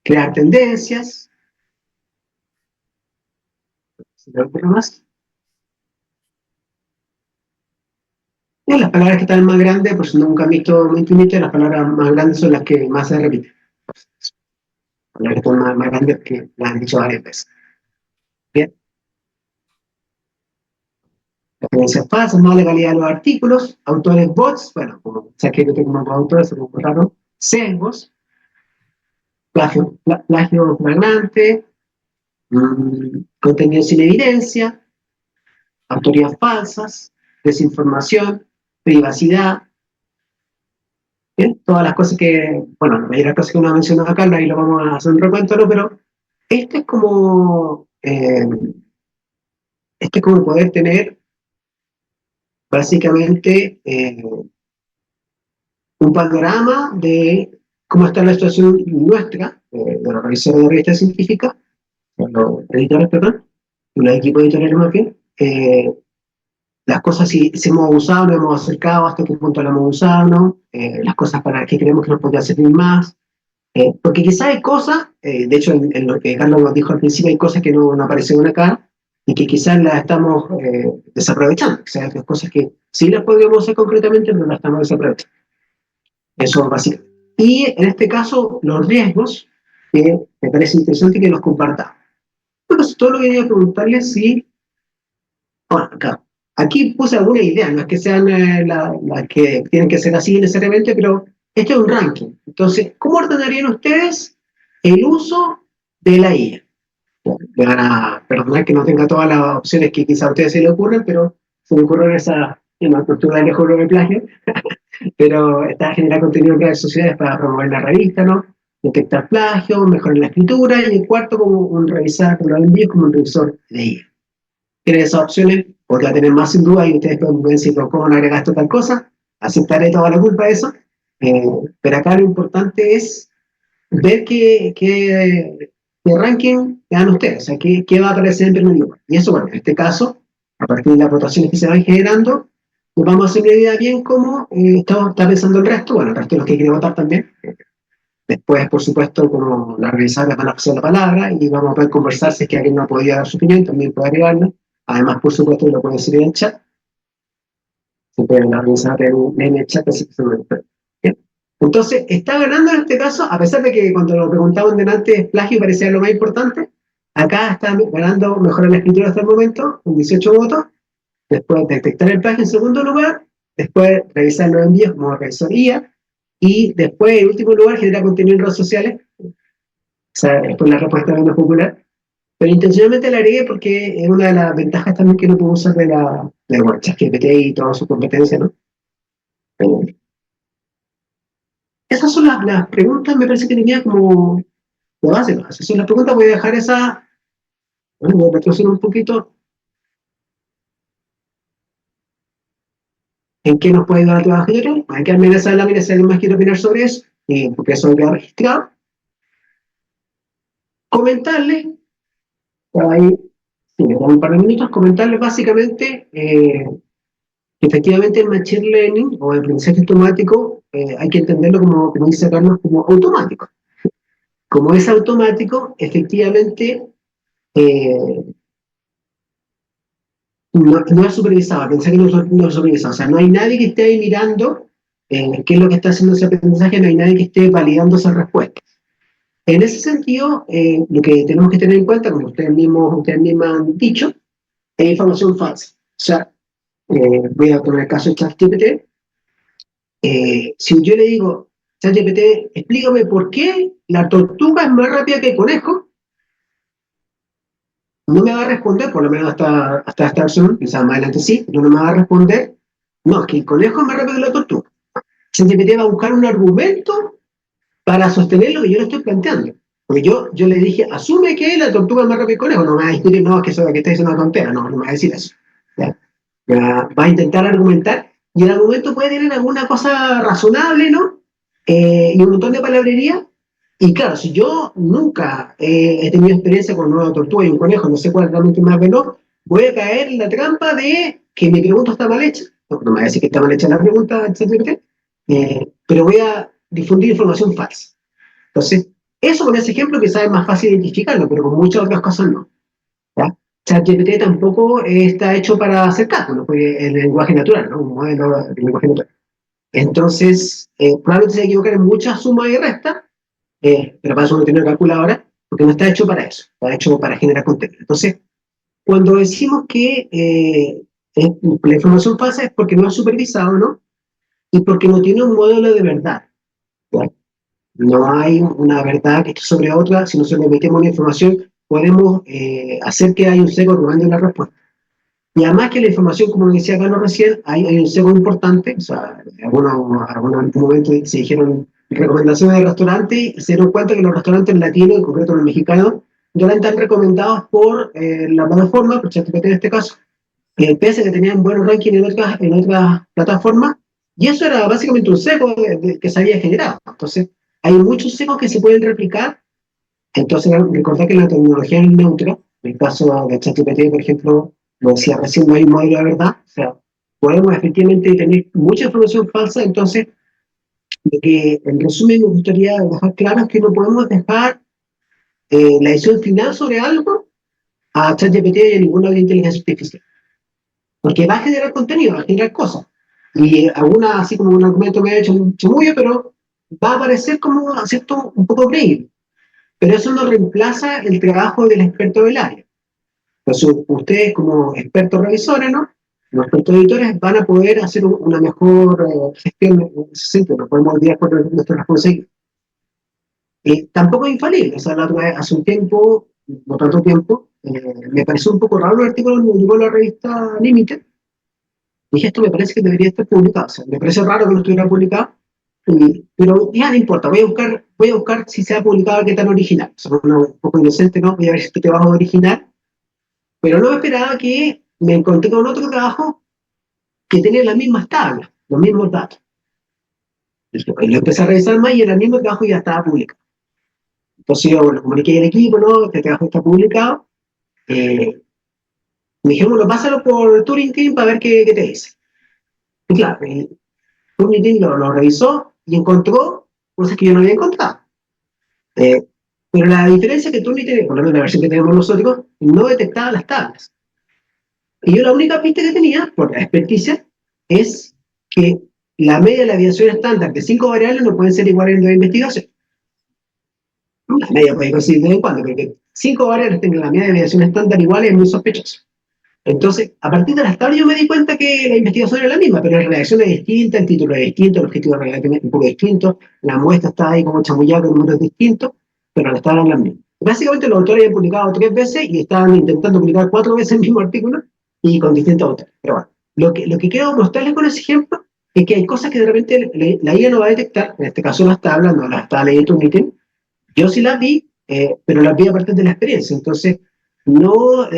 Crear tendencias. ¿Se les ocurre más? Y las palabras que están más grandes, pues nunca han visto Mentimeter, las palabras más grandes son las que más se repiten. Las palabras que están más grandes que las han dicho varias veces. Bien. Referencias falsas, mala calidad de los artículos, autores bots, bueno, como saqué que tengo como autores, se me ocurrieron, sesgos, plagio flagrante, contenido sin evidencia, autorías falsas, desinformación, privacidad, ¿bien? Todas las cosas que, bueno, la mayoría de las cosas que uno ha mencionado acá, ahí lo vamos a hacer un recuento, ¿no? Pero este es como, poder tener básicamente un panorama de cómo está la situación nuestra, de los revisores de revistas científicas, de los editores, perdón, y los equipos editoriales más bien, las cosas si hemos usado, no hemos acercado, hasta qué punto lo hemos usado, ¿no? Las cosas para que creemos que nos podría servir más, porque quizás hay cosas, de hecho en lo que Carlos nos dijo al principio, hay cosas que no aparecen acá y que quizás las estamos desaprovechando, o sea, hay cosas que sí las podríamos hacer concretamente, pero las estamos desaprovechando. Eso básicamente. Y en este caso, los riesgos, que me parece interesante que los compartamos. Entonces, todo lo que quería preguntarles si, bueno, acá, aquí puse alguna idea, no es que sean las que tienen que ser así necesariamente, pero este es un ranking. Entonces, ¿cómo ordenarían ustedes el uso de la IA? Me van a perdonar que no tenga todas las opciones que quizá a ustedes se les ocurren, pero se me ocurren esa cultura del mejor de plagio. Pero está generar contenido en redes sociales para promover la revista, ¿no? Detectar plagio, mejorar la escritura, y el cuarto como un revisar los envíos como un revisor de IA. Tienen esas opciones, podría tener más sin duda, y ustedes pueden decir, ¿cómo no agregaste tal cosa? Aceptaré toda la culpa de eso, pero acá lo importante es ver qué ranking dan ustedes, o sea, qué va a aparecer en primer lugar. Y eso, bueno, en este caso, a partir de las votaciones que se van generando, pues vamos a hacer una idea bien cómo está pensando el resto, bueno, el resto de los que quieren votar también. Después, por supuesto, como la revisada van a pasar la palabra y vamos a poder conversar si es que alguien no podía dar su opinión, también puede agregarla. Además, por supuesto, lo puede decir en el chat. Se puede la revisada en el chat, así que se lo bien. Entonces, está ganando en este caso, a pesar de que cuando lo preguntaban delante, plagio parecía lo más importante, acá está ganando mejor la escritura hasta el momento, con 18 votos. Después detectar el plagio en segundo lugar, después revisar los envíos como revisoría, y después, en último lugar, generar contenido en redes sociales. O sea, después la respuesta menos popular. Pero intencionalmente la agregué porque es una de las ventajas también que no puedo usar de ChatGPT y todas sus competencias, ¿no? esas son las preguntas, me parece que tenía como la base. Esas son las preguntas, voy a dejar esa, bueno, voy a retroceder un poquito. ¿En qué nos puede ayudar el trabajo general? Hay que armar esa lámina si alguien más quiere opinar sobre eso, porque eso queda registrado. Comentarles, ahí, sí, me dan un par de minutos, comentarles básicamente que efectivamente el machine learning o el aprendizaje automático hay que entenderlo como dice Carlos, como automático. Como es automático, efectivamente eh, no es supervisado, pensar que no es supervisado. O sea, no hay nadie que esté ahí mirando qué es lo que está haciendo ese aprendizaje, no hay nadie que esté validando esa respuesta. En ese sentido, lo que tenemos que tener en cuenta, como ustedes mismos han dicho, es información falsa. O sea, voy a poner el caso de ChatGPT. Si yo le digo, ChatGPT, explícame por qué la tortuga es más rápida que el conejo, no me va a responder, por lo menos hasta esta versión, quizás más adelante sí, pero no me va a responder, no, es que el conejo es más rápido que la tortuga. ChatGPT va a buscar un argumento para sostener lo que yo le estoy planteando. Porque yo le dije, asume que la tortuga es más rápida que el conejo, no me va a decir, no, es que eso que está diciendo una tontera, no me va a decir eso. ¿Ya? Va a intentar argumentar, y el argumento puede tener alguna cosa razonable, ¿no? Y un montón de palabrería. Y claro, si yo nunca he tenido experiencia con una tortuga y un conejo, no sé cuál es realmente más veloz, voy a caer en la trampa de que mi pregunta está mal hecha. No me va a decir que está mal hecha la pregunta, etc. Pero voy a difundir información falsa. Entonces, eso con ese ejemplo quizás es más fácil identificarlo, pero con muchas otras cosas no. ¿Ya? ChatGPT tampoco está hecho para hacer cálculos, porque el lenguaje natural, ¿no? Un modelo de lenguaje natural. Entonces, probablemente se equivocar en muchas sumas y restas, pero para eso no tiene una calculadora, porque no está hecho para eso, está hecho para generar contenido. Entonces, cuando decimos que la información falsa es porque no es supervisado, ¿no? Y porque no tiene un modelo de verdad. ¿Ya? No hay una verdad que esté sobre otra, si nosotros le metemos una información, podemos hacer que haya un sesgo que mande una respuesta. Y además que la información, como decía Carlos recién, hay un sesgo importante, o sea, algunos momentos se dijeron recomendaciones de restaurantes y se dieron cuenta que los restaurantes latinos, en concreto los mexicanos, no eran tan recomendados por la plataforma, por ChatGPT en este caso, pese a que tenían buenos rankings en otras plataformas, y eso era básicamente un sesgo que se había generado. Entonces, hay muchos sesgos que se pueden replicar. Entonces, recordar que la tecnología es neutra. En el caso de ChatGPT, por ejemplo, lo decía recién, no hay un modelo de verdad. O sea, podemos efectivamente tener mucha información falsa. Entonces, lo que en resumen me gustaría dejar claro es que no podemos dejar la decisión final sobre algo a ChatGPT y a ninguna de inteligencia artificial. Porque va a generar contenido, va a generar cosas. Y alguna, así como un argumento me ha hecho un chamullo, pero va a parecer como, ¿cierto?, un poco creíble. Pero eso no reemplaza el trabajo del experto del área. Entonces, ustedes como expertos revisores, ¿no? Los expertos editores van a poder hacer una mejor gestión en ese sentido, no podemos olvidar por nuestra responsabilidad. Tampoco es infalible, o sea, hace un tiempo, no tanto tiempo, me pareció un poco raro el artículo donde llegó la revista Límite. Dije, esto me parece que debería estar publicado, o sea, me parece raro que no estuviera publicado, pero ya no importa, voy a buscar si se ha publicado qué tan original. O sea, un poco inocente, ¿no? Voy a ver si te vas a original, pero no me esperaba que me encontré con otro trabajo que tenía las mismas tablas, los mismos datos. Y lo empecé a revisar más y en el mismo trabajo ya estaba publicado. Entonces yo, bueno, comuniqué al equipo, ¿no? Este trabajo está publicado. Me dijeron, bueno, pásalo por Turing Team para ver qué te dice. Y claro, Turing Team lo revisó y encontró cosas que yo no había encontrado. Pero la diferencia es que Turing Team, por lo menos la versión que tenemos nosotros, no detectaba las tablas. Y yo la única pista que tenía, por la experticia, es que la media de la desviación estándar de 5 variables no pueden ser iguales en la investigación. La media puede coincidir de vez en cuando, pero que 5 variables tengan la media de desviación estándar igual es muy sospechoso. Entonces, a partir de las tablas yo me di cuenta que la investigación era la misma, pero la redacción es distinta, el título es distinto, el objetivo es relativamente un poco distinto, la muestra está ahí como chamullada con números distintos, pero las tablas eran las mismas. Básicamente los autores habían publicado 3 veces y estaban intentando publicar 4 veces el mismo artículo y con distintos autores. Pero bueno, lo que quiero mostrarles con ese ejemplo es que hay cosas que de repente la IA no va a detectar, en este caso las tablas, no las está leyendo un ítem, yo sí las vi, pero las vi a partir de la experiencia, entonces no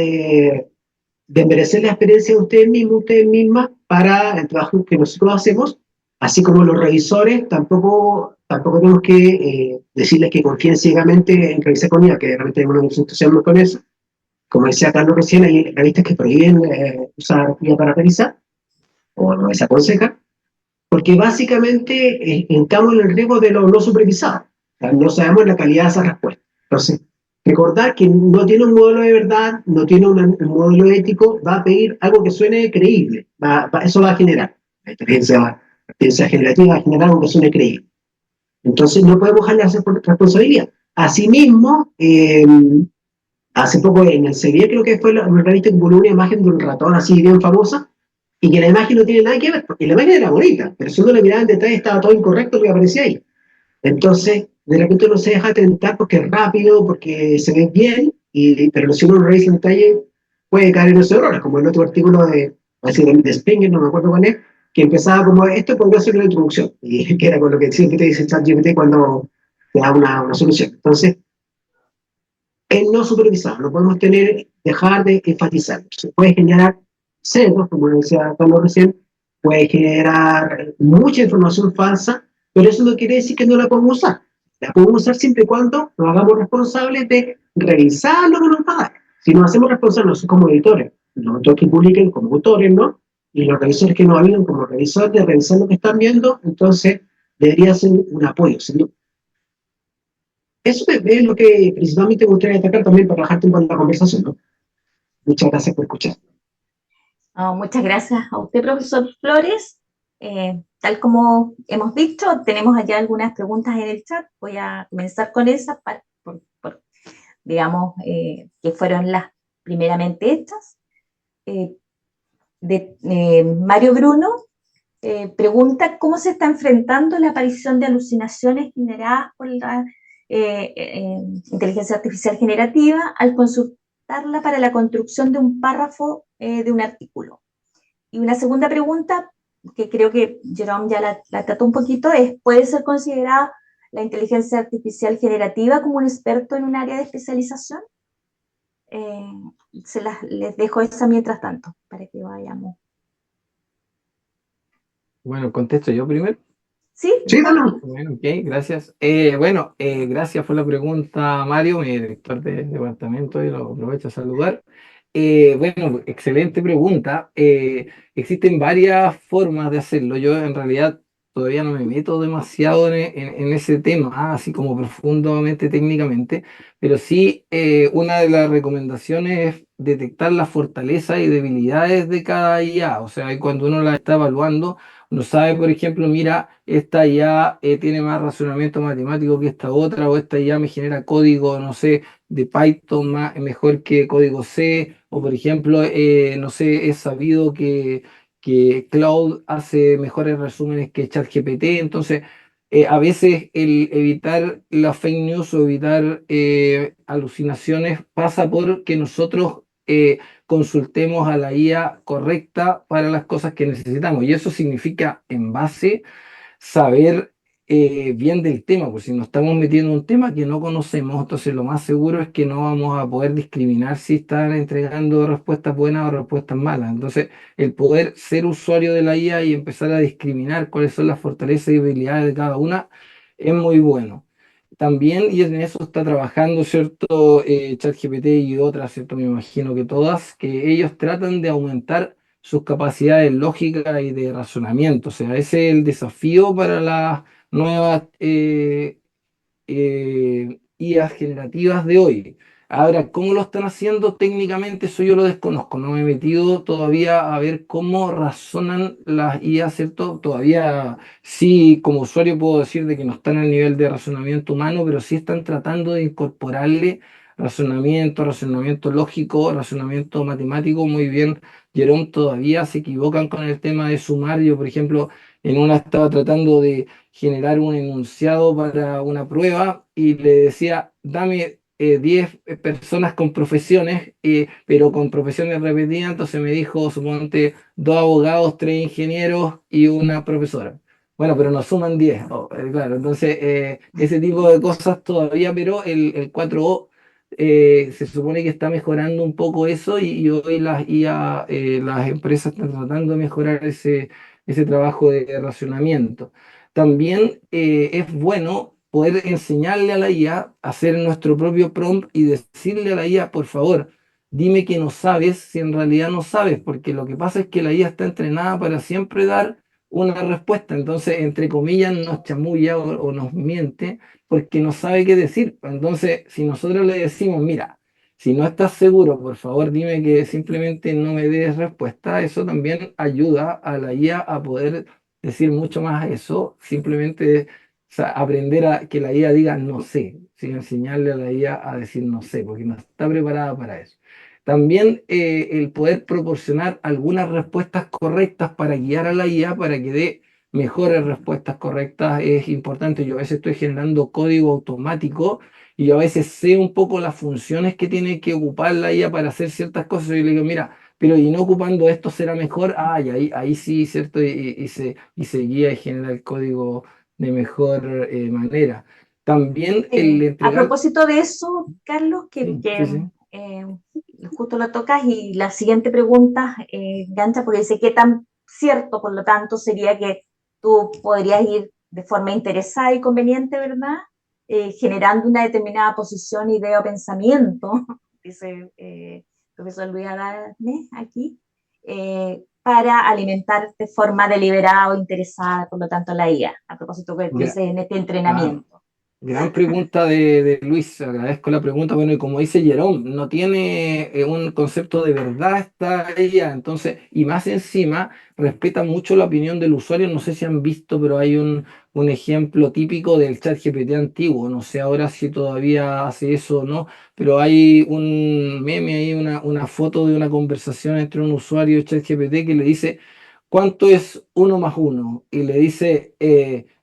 desmerecer la experiencia de ustedes mismos, ustedes mismas, para el trabajo que nosotros hacemos, así como los revisores, tampoco tenemos que decirles que confíen ciegamente en revisar con IA, que realmente hay uno nos entusiasma con eso. Como decía Carlos recién, hay revistas que prohíben usar IA para revisar, o no les aconseja, porque básicamente estamos en el riesgo de lo no supervisado. O sea, no sabemos la calidad de esa respuesta. Entonces, recordar que no tiene un modelo de verdad, no tiene un modelo ético, va a pedir algo que suene creíble. Eso va a generar. La inteligencia generativa va a generar algo que suene creíble. Entonces, no podemos dejar de hacer responsabilidad. Asimismo, hace poco en el CBI creo que fue una revista que publicó una imagen de un ratón así bien famosa, y que la imagen no tiene nada que ver, porque la imagen era bonita, pero si uno la miraba en detalle estaba todo incorrecto lo que aparecía ahí. Entonces, de repente uno se deja tentar porque es rápido, porque se ve bien, pero si uno lo revisa en detalle, puede caer en esos errores, como el otro artículo de Springer, no me acuerdo cuál es, que empezaba como, esto podría ser una introducción, y que era con lo que siempre te dice ChatGPT cuando te da una solución. Entonces, es no supervisado, no podemos dejar de enfatizar. Se puede generar sesgos, como decía Carlos recién, puede generar mucha información falsa, pero eso no quiere decir que no la podemos usar. La podemos usar siempre y cuando nos hagamos responsables de revisar lo que nos va a dar. Si nos hacemos responsables nosotros como editores, los autores que publiquen como autores, ¿no? Y los revisores que nos ayuden como revisores de revisar lo que están viendo, entonces debería ser un apoyo. ¿Sí? Eso es lo que principalmente me gustaría destacar también para bajarte un poco la conversación, ¿no? Muchas gracias por escuchar. Muchas gracias a usted, profesor Flores. Tal como hemos dicho, tenemos allá algunas preguntas en el chat. Voy a comenzar con esas, digamos, que fueron las primeramente hechas. Mario Bruno pregunta cómo se está enfrentando la aparición de alucinaciones generadas por la inteligencia artificial generativa al consultarla para la construcción de un párrafo de un artículo. Y una segunda pregunta, que creo que Jerome ya la trató un poquito, es, ¿puede ser considerada la inteligencia artificial generativa como un experto en un área de especialización? Eh, les dejo esa mientras tanto, para que vayamos. Bueno, contesto yo primero. ¿Sí? Sí, no. Bueno, ok, gracias. Gracias por la pregunta, Mario, mi director de departamento, y lo aprovecho a saludar. Bueno, excelente pregunta. Existen varias formas de hacerlo. Yo en realidad todavía no me meto demasiado en ese tema, así como profundamente técnicamente, pero sí una de las recomendaciones es detectar las fortalezas y debilidades de cada IA. O sea, cuando uno la está evaluando, uno sabe, por ejemplo, mira, esta ya tiene más razonamiento matemático que esta otra, o esta ya me genera código, no sé, de Python mejor que código C, o por ejemplo, no sé, es sabido que Cloud hace mejores resúmenes que ChatGPT. Entonces, a veces el evitar la fake news o evitar alucinaciones pasa por que nosotros consultemos a la IA correcta para las cosas que necesitamos. Y eso significa, en base, saber bien del tema, pues si nos estamos metiendo en un tema que no conocemos, entonces lo más seguro es que no vamos a poder discriminar si están entregando respuestas buenas o respuestas malas. Entonces, el poder ser usuario de la IA y empezar a discriminar cuáles son las fortalezas y debilidades de cada una es muy bueno. También, y en eso está trabajando, ¿cierto? ChatGPT y otras, ¿cierto? Me imagino que todas, que ellos tratan de aumentar sus capacidades lógicas y de razonamiento. O sea, ese es el desafío para las nuevas IAs generativas de hoy. Ahora, ¿cómo lo están haciendo técnicamente? Eso yo lo desconozco. No me he metido todavía a ver cómo razonan las IAs, ¿cierto? Todavía sí, como usuario puedo decir de que no están al nivel de razonamiento humano, pero sí están tratando de incorporarle razonamiento lógico, razonamiento matemático. Muy bien, Jerome, todavía se equivocan con el tema de sumar. Yo, por ejemplo, en una estaba tratando de generar un enunciado para una prueba y le decía, dame 10 personas con profesiones, pero con profesiones repetidas, entonces me dijo, suponte, 2 abogados, 3 ingenieros y una profesora. Bueno, pero nos suman 10. Claro, entonces ese tipo de cosas todavía, pero el 4O se supone que está mejorando un poco eso y hoy las IA, las empresas están tratando de mejorar ese trabajo de racionamiento. También es bueno poder enseñarle a la IA a hacer nuestro propio prompt y decirle a la IA, por favor, dime que no sabes si en realidad no sabes, porque lo que pasa es que la IA está entrenada para siempre dar una respuesta, entonces, entre comillas, nos chamulla o nos miente porque no sabe qué decir. Entonces, si nosotros le decimos, mira, si no estás seguro, por favor, dime que simplemente no me des respuesta, eso también ayuda a la IA a poder decir mucho más eso, simplemente aprender a que la IA diga no sé, sin enseñarle a la IA a decir no sé, porque no está preparada para eso. También el poder proporcionar algunas respuestas correctas para guiar a la IA para que dé mejores respuestas correctas es importante. Yo a veces estoy generando código automático y yo a veces sé un poco las funciones que tiene que ocupar la IA para hacer ciertas cosas y le digo, mira, pero y no ocupando esto será mejor, y ahí sí, ¿cierto? Y se guía y genera el código de mejor manera. También el A entregar... propósito de eso, Carlos, Sí, sí, sí. eh, justo lo tocas y la siguiente pregunta engancha porque dice, ¿qué tan cierto, por lo tanto, sería que tú podrías ir de forma interesada y conveniente, ¿verdad? Generando una determinada posición, idea o pensamiento, dice profesor Luis Adame aquí, para alimentar de forma deliberada o interesada, por lo tanto, la IA, a propósito que tú Gra- dices en este Claro. entrenamiento. Gran pregunta de Luis, agradezco la pregunta. Bueno, y como dice Jerome, no tiene un concepto de verdad esta ella, entonces, y más encima, respeta mucho la opinión del usuario. No sé si han visto, pero hay un ejemplo típico del chat GPT antiguo. No sé ahora si todavía hace eso o no, pero hay un meme ahí, una foto de una conversación entre un usuario y chat GPT que le dice, ¿cuánto es uno más uno? Y le dice,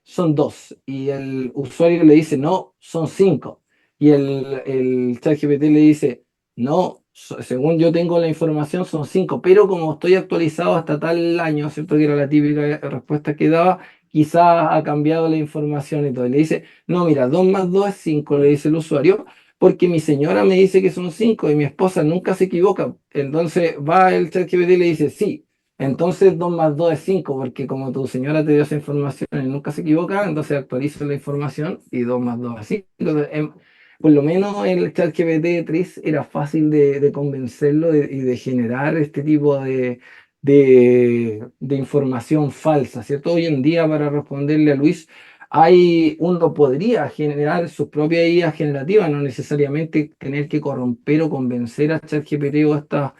son dos. Y el usuario le dice, no, son cinco. Y el ChatGPT le dice, no, según yo tengo la información, son cinco, pero como estoy actualizado hasta tal año, ¿cierto? Que era la típica respuesta que daba, quizás ha cambiado la información y todo. Y le dice, no, mira, 2 más 2 es 5, le dice el usuario, porque mi señora me dice que son 5 y mi esposa nunca se equivoca. Entonces va el ChatGPT y le dice, sí. Entonces 2 más 2 es 5 porque como tu señora te dio esa información y nunca se equivoca, entonces actualiza la información y 2 más 2 es 5. Entonces, por lo menos el ChatGPT 3 era fácil de convencerlo y de generar este tipo de información falsa, ¿cierto? Hoy en día, para responderle a Luis, uno podría generar sus propias ideas generativas, no necesariamente tener que corromper o convencer a ChatGPT o a estas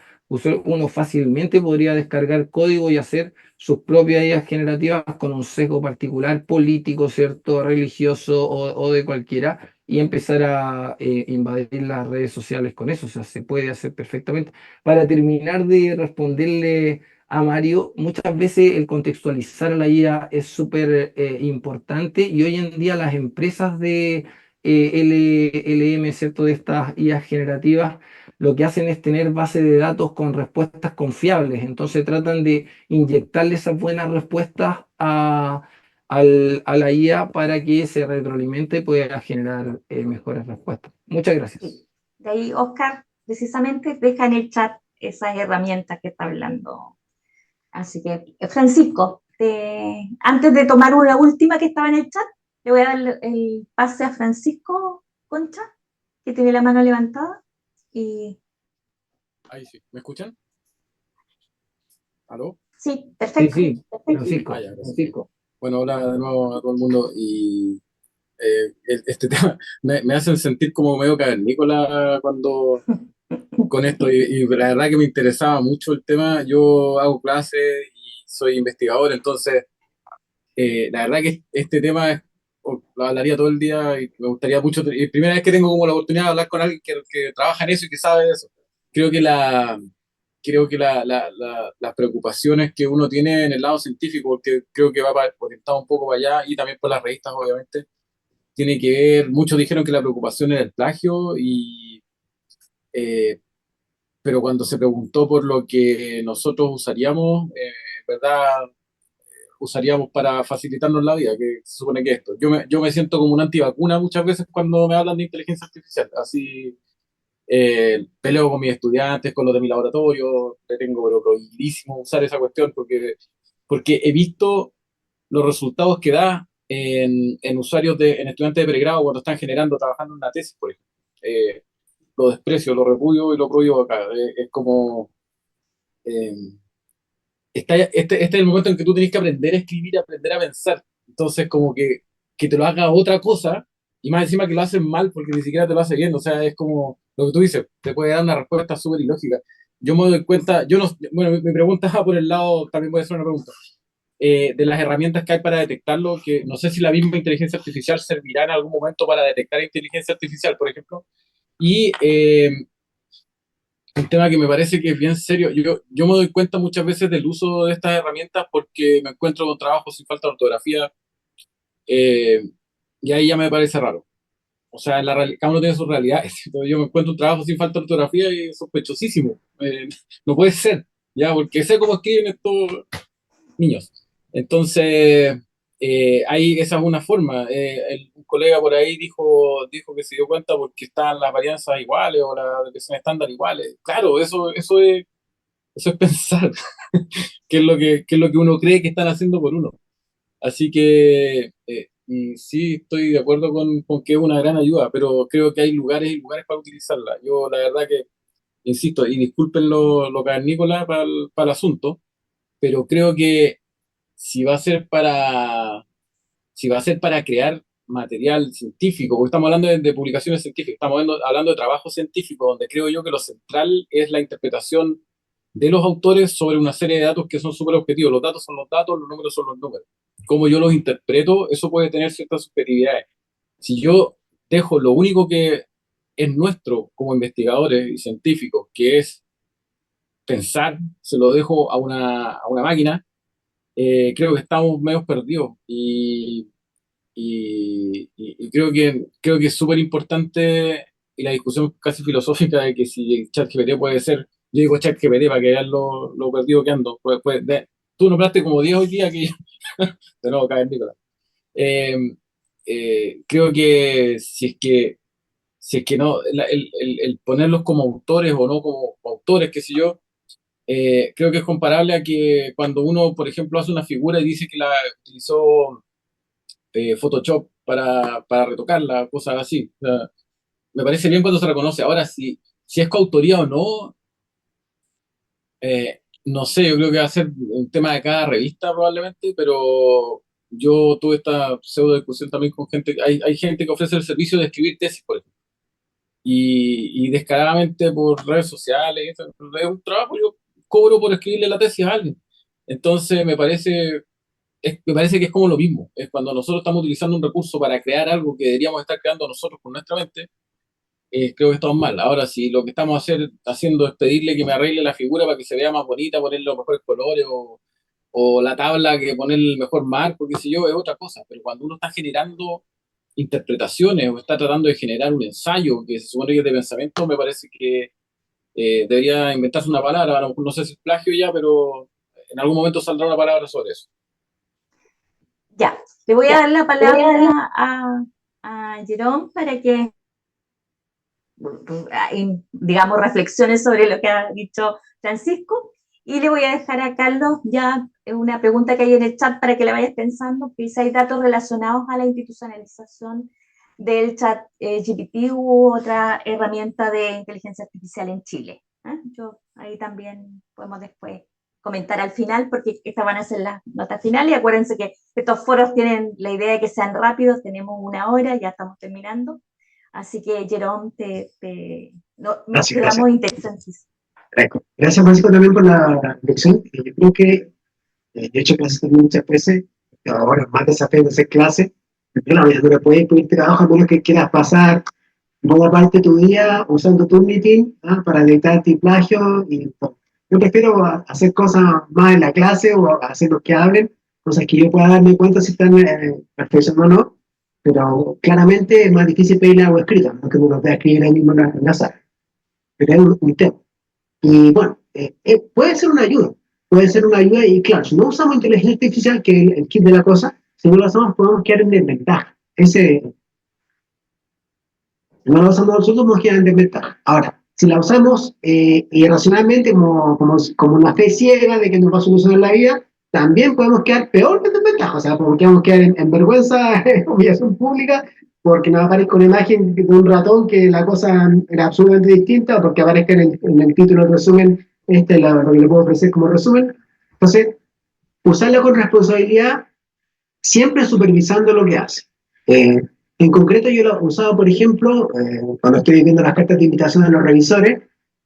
uno fácilmente podría descargar código y hacer sus propias ideas generativas con un sesgo particular político, ¿cierto? Religioso o de cualquiera, y empezar a invadir las redes sociales con eso. O sea, se puede hacer perfectamente. Para terminar de responderle a Mario, muchas veces el contextualizar a la IA es súper importante y hoy en día las empresas de LLM, ¿cierto? De estas IA generativas lo que hacen es tener bases de datos con respuestas confiables. Entonces tratan de inyectarle esas buenas respuestas a la IA para que se retroalimente y pueda generar mejores respuestas. Muchas gracias. Sí. De ahí, Oscar, precisamente deja en el chat esas herramientas que está hablando. Así que, Francisco, antes de tomar una última que estaba en el chat, le voy a dar el pase a Francisco Concha, que tiene la mano levantada. Y Ahí sí. ¿Me escuchan? ¿Aló? sí, Sí, perfecto, sí, perfecto. Francisco. Ya, gracias. Francisco. Bueno, hola de nuevo a todo el mundo y este tema me hacen sentir como medio cavernícola cuando con esto y la verdad que me interesaba mucho el tema. Yo hago clases y soy investigador, entonces la verdad que este tema lo hablaría todo el día y me gustaría mucho. Y primera vez que tengo como la oportunidad de hablar con alguien que trabaja en eso y que sabe de eso. Creo que las preocupaciones que uno tiene en el lado científico, porque creo que va orientado un poco para allá y también por las revistas, obviamente, tiene que ver, muchos dijeron que la preocupación era el plagio, eh, pero cuando se preguntó por lo que nosotros usaríamos, en verdad usaríamos para facilitarnos la vida, que se supone que esto. Yo me siento como una antivacuna muchas veces cuando me hablan de inteligencia artificial, así peleo con mis estudiantes, con los de mi laboratorio, le tengo pero prohibidísimo usar esa cuestión porque he visto los resultados que da en usuarios en estudiantes de pregrado cuando están generando, trabajando en una tesis, por ejemplo. Lo desprecio, lo repudio y lo prohíbo acá. Es como, eh, este es el momento en que tú tienes que aprender a escribir, aprender a pensar. Entonces, como que te lo haga otra cosa, y más encima que lo hacen mal porque ni siquiera te lo hace bien. O sea, es como lo que tú dices, te puede dar una respuesta súper ilógica. Yo me doy cuenta, yo no, bueno, mi pregunta va por el lado, también puede ser una pregunta, de las herramientas que hay para detectarlo, que no sé si la misma inteligencia artificial servirá en algún momento para detectar inteligencia artificial, por ejemplo. Y un tema que me parece que es bien serio. Yo me doy cuenta muchas veces del uso de estas herramientas porque me encuentro con trabajos sin falta de ortografía, eh, y ahí ya me parece raro. O sea, cada uno tiene su realidad. Entonces, yo me encuentro un trabajo sin falta de ortografía y es sospechosísimo. No puede ser, ya, porque sé cómo escriben estos niños. Entonces, esa es una forma. Un colega por ahí dijo que se dio cuenta porque están las varianzas iguales o la desviación estándar iguales. Claro, eso es pensar qué es lo que uno cree que están haciendo por uno. Así que y sí, estoy de acuerdo con que es una gran ayuda, pero creo que hay lugares y lugares para utilizarla. Yo la verdad que, insisto, y disculpen lo cavernícola para el asunto, pero creo que si va a ser para, si va a ser para crear material científico, porque estamos hablando de publicaciones científicas, estamos hablando de trabajo científico, donde creo yo que lo central es la interpretación de los autores sobre una serie de datos que son súper objetivos. Los datos son los datos, los números son los números. Como yo los interpreto, eso puede tener ciertas subjetividades. Si yo dejo lo único que es nuestro como investigadores y científicos, que es pensar, se lo dejo a una máquina, creo que estamos medio perdidos y creo que es súper importante y la discusión casi filosófica de que si el ChatGPT puede ser, yo digo ChatGPT para que vean lo perdido que ando. Tú nombraste como 10 hoy día que de nuevo cae Nicolás. Eh, Creo que si es que no, el ponerlos como autores o no como autores, qué sé yo, creo que es comparable a que cuando uno, por ejemplo, hace una figura y dice que la utilizó Photoshop para retocarla, cosas así. O sea, me parece bien cuando se reconoce. Ahora, si es coautoría o no, no sé, yo creo que va a ser un tema de cada revista probablemente, pero yo tuve esta pseudo discusión también con gente. Hay gente que ofrece el servicio de escribir tesis, por ejemplo, y descaradamente por redes sociales, es un trabajo, yo cobro por escribirle la tesis a alguien. Entonces, me parece que es como lo mismo. Es cuando nosotros estamos utilizando un recurso para crear algo que deberíamos estar creando nosotros con nuestra mente, creo que estamos mal. Ahora, si lo que estamos haciendo es pedirle que me arregle la figura para que se vea más bonita, ponerle los mejores colores o la tabla que poner el mejor marco, qué sé yo, es otra cosa. Pero cuando uno está generando interpretaciones o está tratando de generar un ensayo que se supone que es de pensamiento, me parece que debería inventarse una palabra. A lo mejor no sé si es plagio ya, pero en algún momento saldrá una palabra sobre eso. Ya, le voy a dar la palabra a Jerome para que, digamos, reflexiones sobre lo que ha dicho Francisco. Y le voy a dejar a Carlos ya una pregunta que hay en el chat para que la vayas pensando, que si hay datos relacionados a la institucionalización del chat GPT u otra herramienta de inteligencia artificial en Chile. Yo ahí también podemos después comentar al final, porque estas van a ser las notas finales. Y acuérdense que estos foros tienen la idea de que sean rápidos, tenemos 1 hora, ya estamos terminando. Así que, Jerome, nos quedamos interesantes. Gracias, Francisco, también por la lección. Yo creo que, de hecho, clases también muchas veces, ahora más desafío de hacer clases, pero no le puedes pedir trabajo a menos que quieras pasar buena parte de tu día usando tu meeting para detectar plagio. Yo prefiero hacer cosas más en la clase o hacer los que hablen, cosas que yo pueda darme cuenta si están perfeccionando o no. pero claramente es más difícil pedirle algo escrito, no que uno lo pueda escribir ahí mismo en la sala, pero es un tema. Y bueno, puede ser una ayuda y claro, si no usamos inteligencia artificial, que es el kit de la cosa, si no lo usamos podemos quedar en desventaja. Si no lo usamos nosotros podemos quedar en desventaja. Ahora, si la usamos irracionalmente como una fe ciega de que nos va a solucionar la vida, también podemos quedar peor que en desventaja, o sea, podemos quedar en vergüenza, humillación pública, porque nos aparezca una imagen de un ratón que la cosa era absolutamente distinta, o porque aparezca en el título del resumen lo que le puedo ofrecer como resumen. Entonces, usarla con responsabilidad, siempre supervisando lo que hace. Eh, en concreto, yo lo he usado, por ejemplo, cuando estoy viendo las cartas de invitación a los revisores,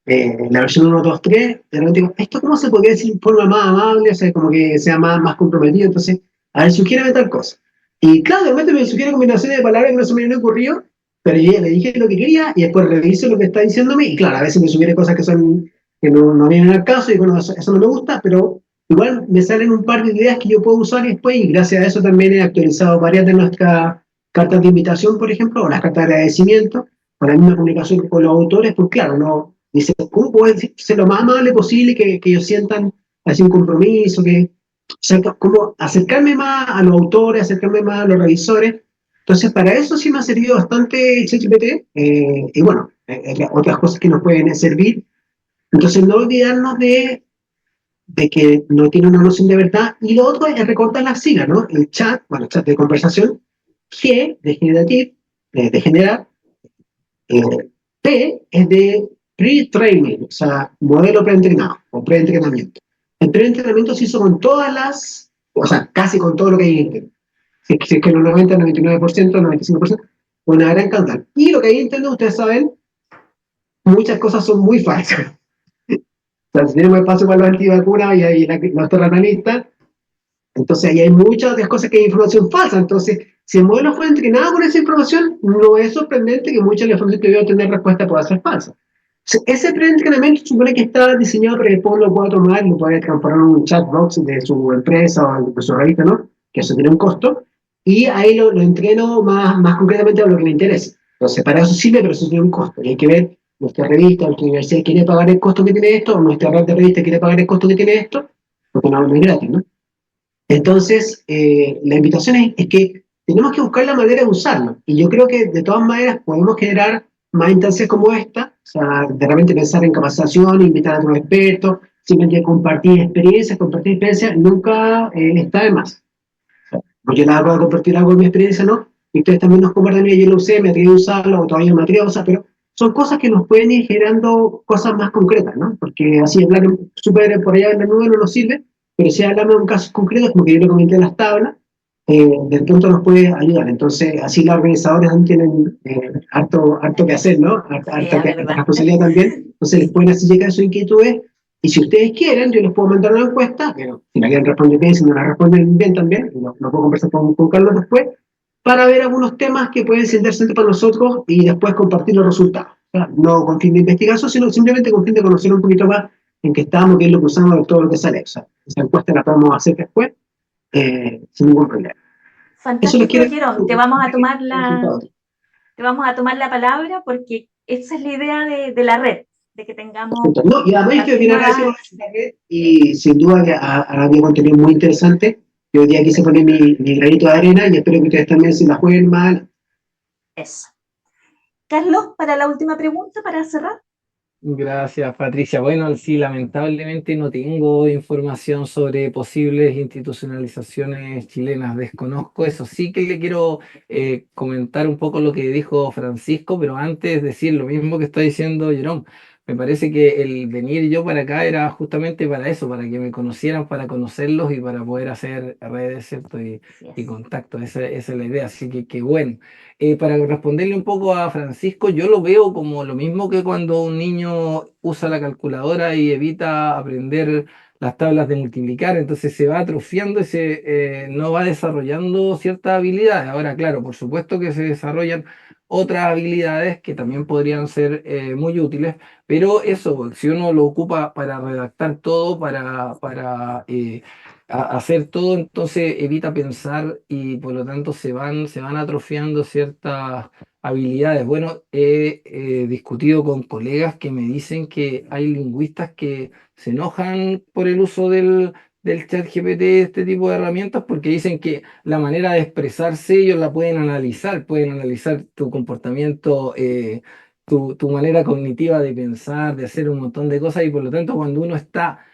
la versión 1.2.3, de repente digo, ¿esto cómo se podría decir de forma más amable? O sea, como que sea más comprometido. Entonces, a ver, sugiéreme tal cosa. Y claro, de repente me sugiere combinaciones de palabras que no se me habían ocurrido, pero yo ya le dije lo que quería y después reviso lo que está diciéndome. Y claro, a veces me sugiere cosas que no vienen al caso y bueno, eso no me gusta, pero igual me salen un par de ideas que yo puedo usar después y gracias a eso también he actualizado varias de nuestras cartas de invitación, por ejemplo, o las cartas de agradecimiento, para la misma comunicación con los autores, pues claro, no dice, ¿cómo puedo ser lo más amable posible que ellos sientan así un compromiso, o sea, como acercarme más a los autores, acercarme más a los revisores? Entonces, para eso sí me ha servido bastante ChatGPT, y bueno, otras cosas que nos pueden servir. Entonces, no olvidarnos de que no tiene una noción de verdad, y lo otro es recortar las siglas, ¿no? El chat, bueno, chat de conversación, G de generative, de generar, P es de pre-training, o sea, modelo preentrenado o preentrenamiento. El preentrenamiento se hizo con todas o sea, casi con todo lo que hay en Internet. Si es que el 90, 99%, 95%, una gran cantidad. Y lo que hay en Internet, ustedes saben, muchas cosas son muy falsas. O sea, si tenemos espacio para los antivacunas y hay los terraplanistas, entonces ahí hay muchas otras cosas que hay información falsa. Entonces, si el modelo fue entrenado con esa información, no es sorprendente que mucha de la información que debe tener respuesta pueda ser falsa. Ese preentrenamiento supone que está diseñado para que el pueblo lo pueda tomar y lo pueda transformar en un chatbox de su empresa o de su revista, ¿no? Que eso tiene un costo. Y ahí lo entreno más concretamente a lo que le interesa. Entonces, para eso sirve, pero eso tiene un costo. Y hay que ver, nuestra revista, nuestra universidad quiere pagar el costo que tiene esto, o nuestra red de revista quiere pagar el costo que tiene esto, porque no es gratis, ¿no? Entonces, la invitación es que tenemos que buscar la manera de usarlo. Y yo creo que de todas maneras podemos generar más instancias como esta, o sea, de repente pensar en capacitación, invitar a otros expertos, simplemente compartir experiencias, nunca está de más. O sea, porque yo les hago compartir algo de mi experiencia, ¿no? Y ustedes también nos comparten, yo lo usé, me atreví a usarlo, o todavía no me atrevo a usar, pero son cosas que nos pueden ir generando cosas más concretas, ¿no? Porque así hablar súper por allá en la nube no nos sirve, pero si hablamos de un caso concreto, como que yo lo comenté en las tablas, del punto nos puede ayudar. Entonces, así los organizadores tienen harto que hacer, ¿no? Sí, Harta es verdad. responsabilidad también. Entonces, les pueden hacer llegar sus inquietudes. Y si ustedes quieren, yo les puedo mandar una encuesta, pero si la quieren responder bien, si no la responden bien también, lo puedo conversar con Carlos después, para ver algunos temas que pueden ser interesantes para nosotros y después compartir los resultados. O sea, no con fin de investigación, sino simplemente con fin de conocer un poquito más en qué estamos, qué es lo que usamos de todo lo que sale. O sea, esa encuesta la podemos hacer después, sin ningún problema. Eso les Fantástico, quiero Jerome. Te vamos a tomar la palabra porque esa es la idea de la red, de que tengamos no, y además estoy bien agradecido nuevas. con la red y sin duda que ha habido contenido muy interesante. Yo hoy día quise poner mi granito de arena y espero que ustedes también se la jueguen mal. Eso. Carlos, para la última pregunta, para cerrar. Gracias, Patricia. Bueno, sí, lamentablemente no tengo información sobre posibles institucionalizaciones chilenas. Desconozco eso. Sí que le quiero comentar un poco lo que dijo Francisco, pero antes decir lo mismo que está diciendo Jerón. Me parece que el venir yo para acá era justamente para eso, para que me conocieran, para conocerlos y para poder hacer redes, ¿cierto? Y contactos. Esa es la idea. Así que qué bueno. Para responderle un poco a Francisco, yo lo veo como lo mismo que cuando un niño usa la calculadora y evita aprender las tablas de multiplicar, entonces se va atrofiando y no va desarrollando ciertas habilidades. Ahora, claro, por supuesto que se desarrollan otras habilidades que también podrían ser muy útiles, pero eso, si uno lo ocupa para redactar todo, para hacer todo, entonces evita pensar y por lo tanto se van atrofiando ciertas habilidades. Bueno, he discutido con colegas que me dicen que hay lingüistas que se enojan por el uso del chat GPT, este tipo de herramientas, porque dicen que la manera de expresarse ellos la pueden analizar tu comportamiento, tu manera cognitiva de pensar, de hacer un montón de cosas, y por lo tanto cuando uno está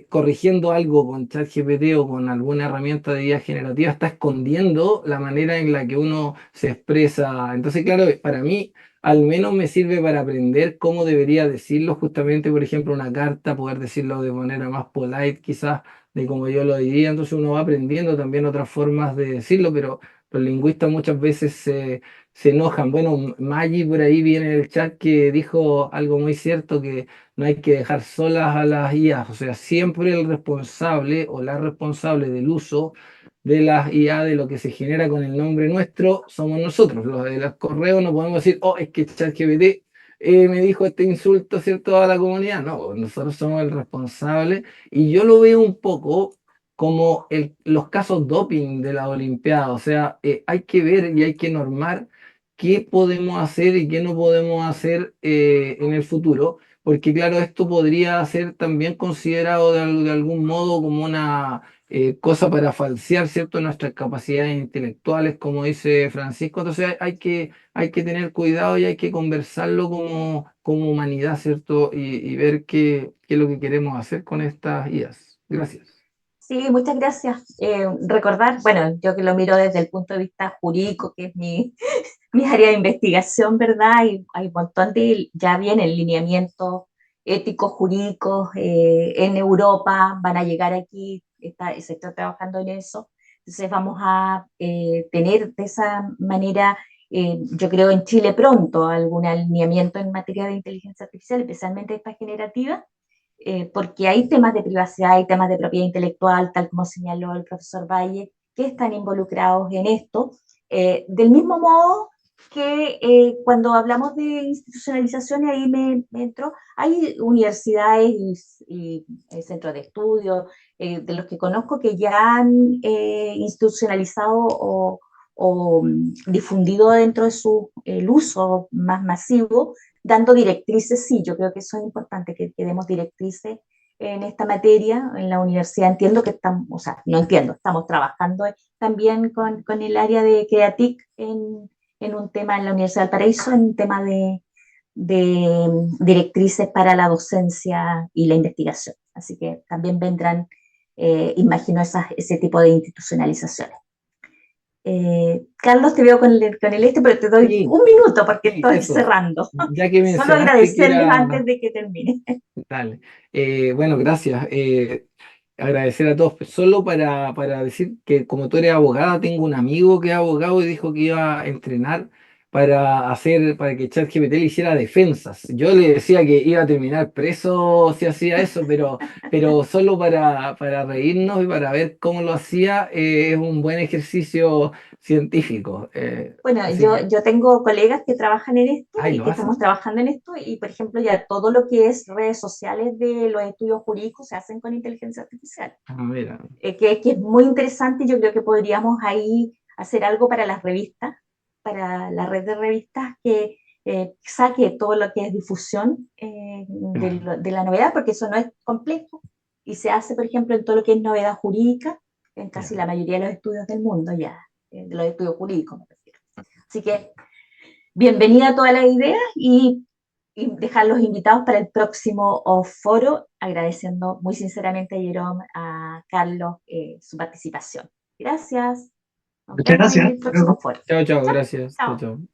corrigiendo algo con ChatGPT o con alguna herramienta de IA generativa, está escondiendo la manera en la que uno se expresa. Entonces, claro, para mí al menos me sirve para aprender cómo debería decirlo, justamente, por ejemplo, una carta, poder decirlo de manera más polite, quizás, de como yo lo diría. Entonces uno va aprendiendo también otras formas de decirlo, pero los lingüistas muchas veces se enojan. Bueno, Maggie por ahí viene en el chat que dijo algo muy cierto, que no hay que dejar solas a las IAs, o sea, siempre el responsable o la responsable del uso de las IA, de lo que se genera con el nombre nuestro, somos nosotros. Los de los correos no podemos decir, oh, es que ChatGPT me dijo este insulto, ¿cierto?, a la comunidad. No, nosotros somos el responsable, y yo lo veo un poco como los casos doping de la Olimpiada, o sea, hay que ver y hay que normar qué podemos hacer y qué no podemos hacer en el futuro, porque claro, esto podría ser también considerado de algún modo como una cosa para falsear, ¿cierto?, nuestras capacidades intelectuales, como dice Francisco. Entonces hay que tener cuidado y hay que conversarlo como humanidad, ¿cierto? Y ver qué es lo que queremos hacer con estas IAs. Gracias. Sí, muchas gracias. Recordar, bueno, yo que lo miro desde el punto de vista jurídico, que es mi área de investigación, ¿verdad? Hay un montón de, ya vienen lineamientos éticos, jurídicos en Europa, van a llegar aquí, se está trabajando en eso. Entonces vamos a tener de esa manera, yo creo en Chile pronto, algún alineamiento en materia de inteligencia artificial, especialmente esta generativa, porque hay temas de privacidad, hay temas de propiedad intelectual, tal como señaló el profesor Valle, que están involucrados en esto. Del mismo modo que cuando hablamos de institucionalización, y ahí me entro, hay universidades y centros de estudio de los que conozco que ya han institucionalizado o difundido dentro de su el uso más masivo, dando directrices. Sí, yo creo que eso es importante, que demos directrices en esta materia. En la universidad entiendo que estamos, o sea, no entiendo, estamos trabajando también con el área de Creatic en un tema en la Universidad del Paraíso, en un tema de directrices para la docencia y la investigación. Así que también vendrán, imagino, ese tipo de institucionalizaciones. Carlos, te veo con el pero te doy Sí, un minuto porque sí, estoy eso. cerrando. Ya que Solo mencionaste que agradecerles era... antes de que termine. Dale. Bueno, gracias. Agradecer a todos. Solo para decir que como tú eres abogada, tengo un amigo que es abogado y dijo que iba a entrenar para que ChatGPT le hiciera defensas. Yo le decía que iba a terminar preso si hacía eso, pero solo para reírnos y para ver cómo lo hacía, es un buen ejercicio científico. Bueno, Así que, yo tengo colegas que trabajan en esto ay, y ¿lo que estamos hacen? trabajando en esto y, por ejemplo, ya todo lo que es redes sociales de los estudios jurídicos se hacen con inteligencia artificial, Ah, mira. que es muy interesante. Yo creo que podríamos ahí hacer algo para las revistas, para la red de revistas que saque todo lo que es difusión Claro. de la novedad, porque eso no es complejo y se hace, por ejemplo, en todo lo que es novedad jurídica, en casi Ya. la mayoría de los estudios del mundo ya, de los estudios jurídicos me refiero. Así que bienvenida a todas las ideas y dejar los invitados para el próximo foro, agradeciendo muy sinceramente a Jerome, a Carlos, su participación. Gracias. Nos Muchas vemos en gracias. el próximo foro. Chao, chao, Chao, gracias. Chao, chao. chao.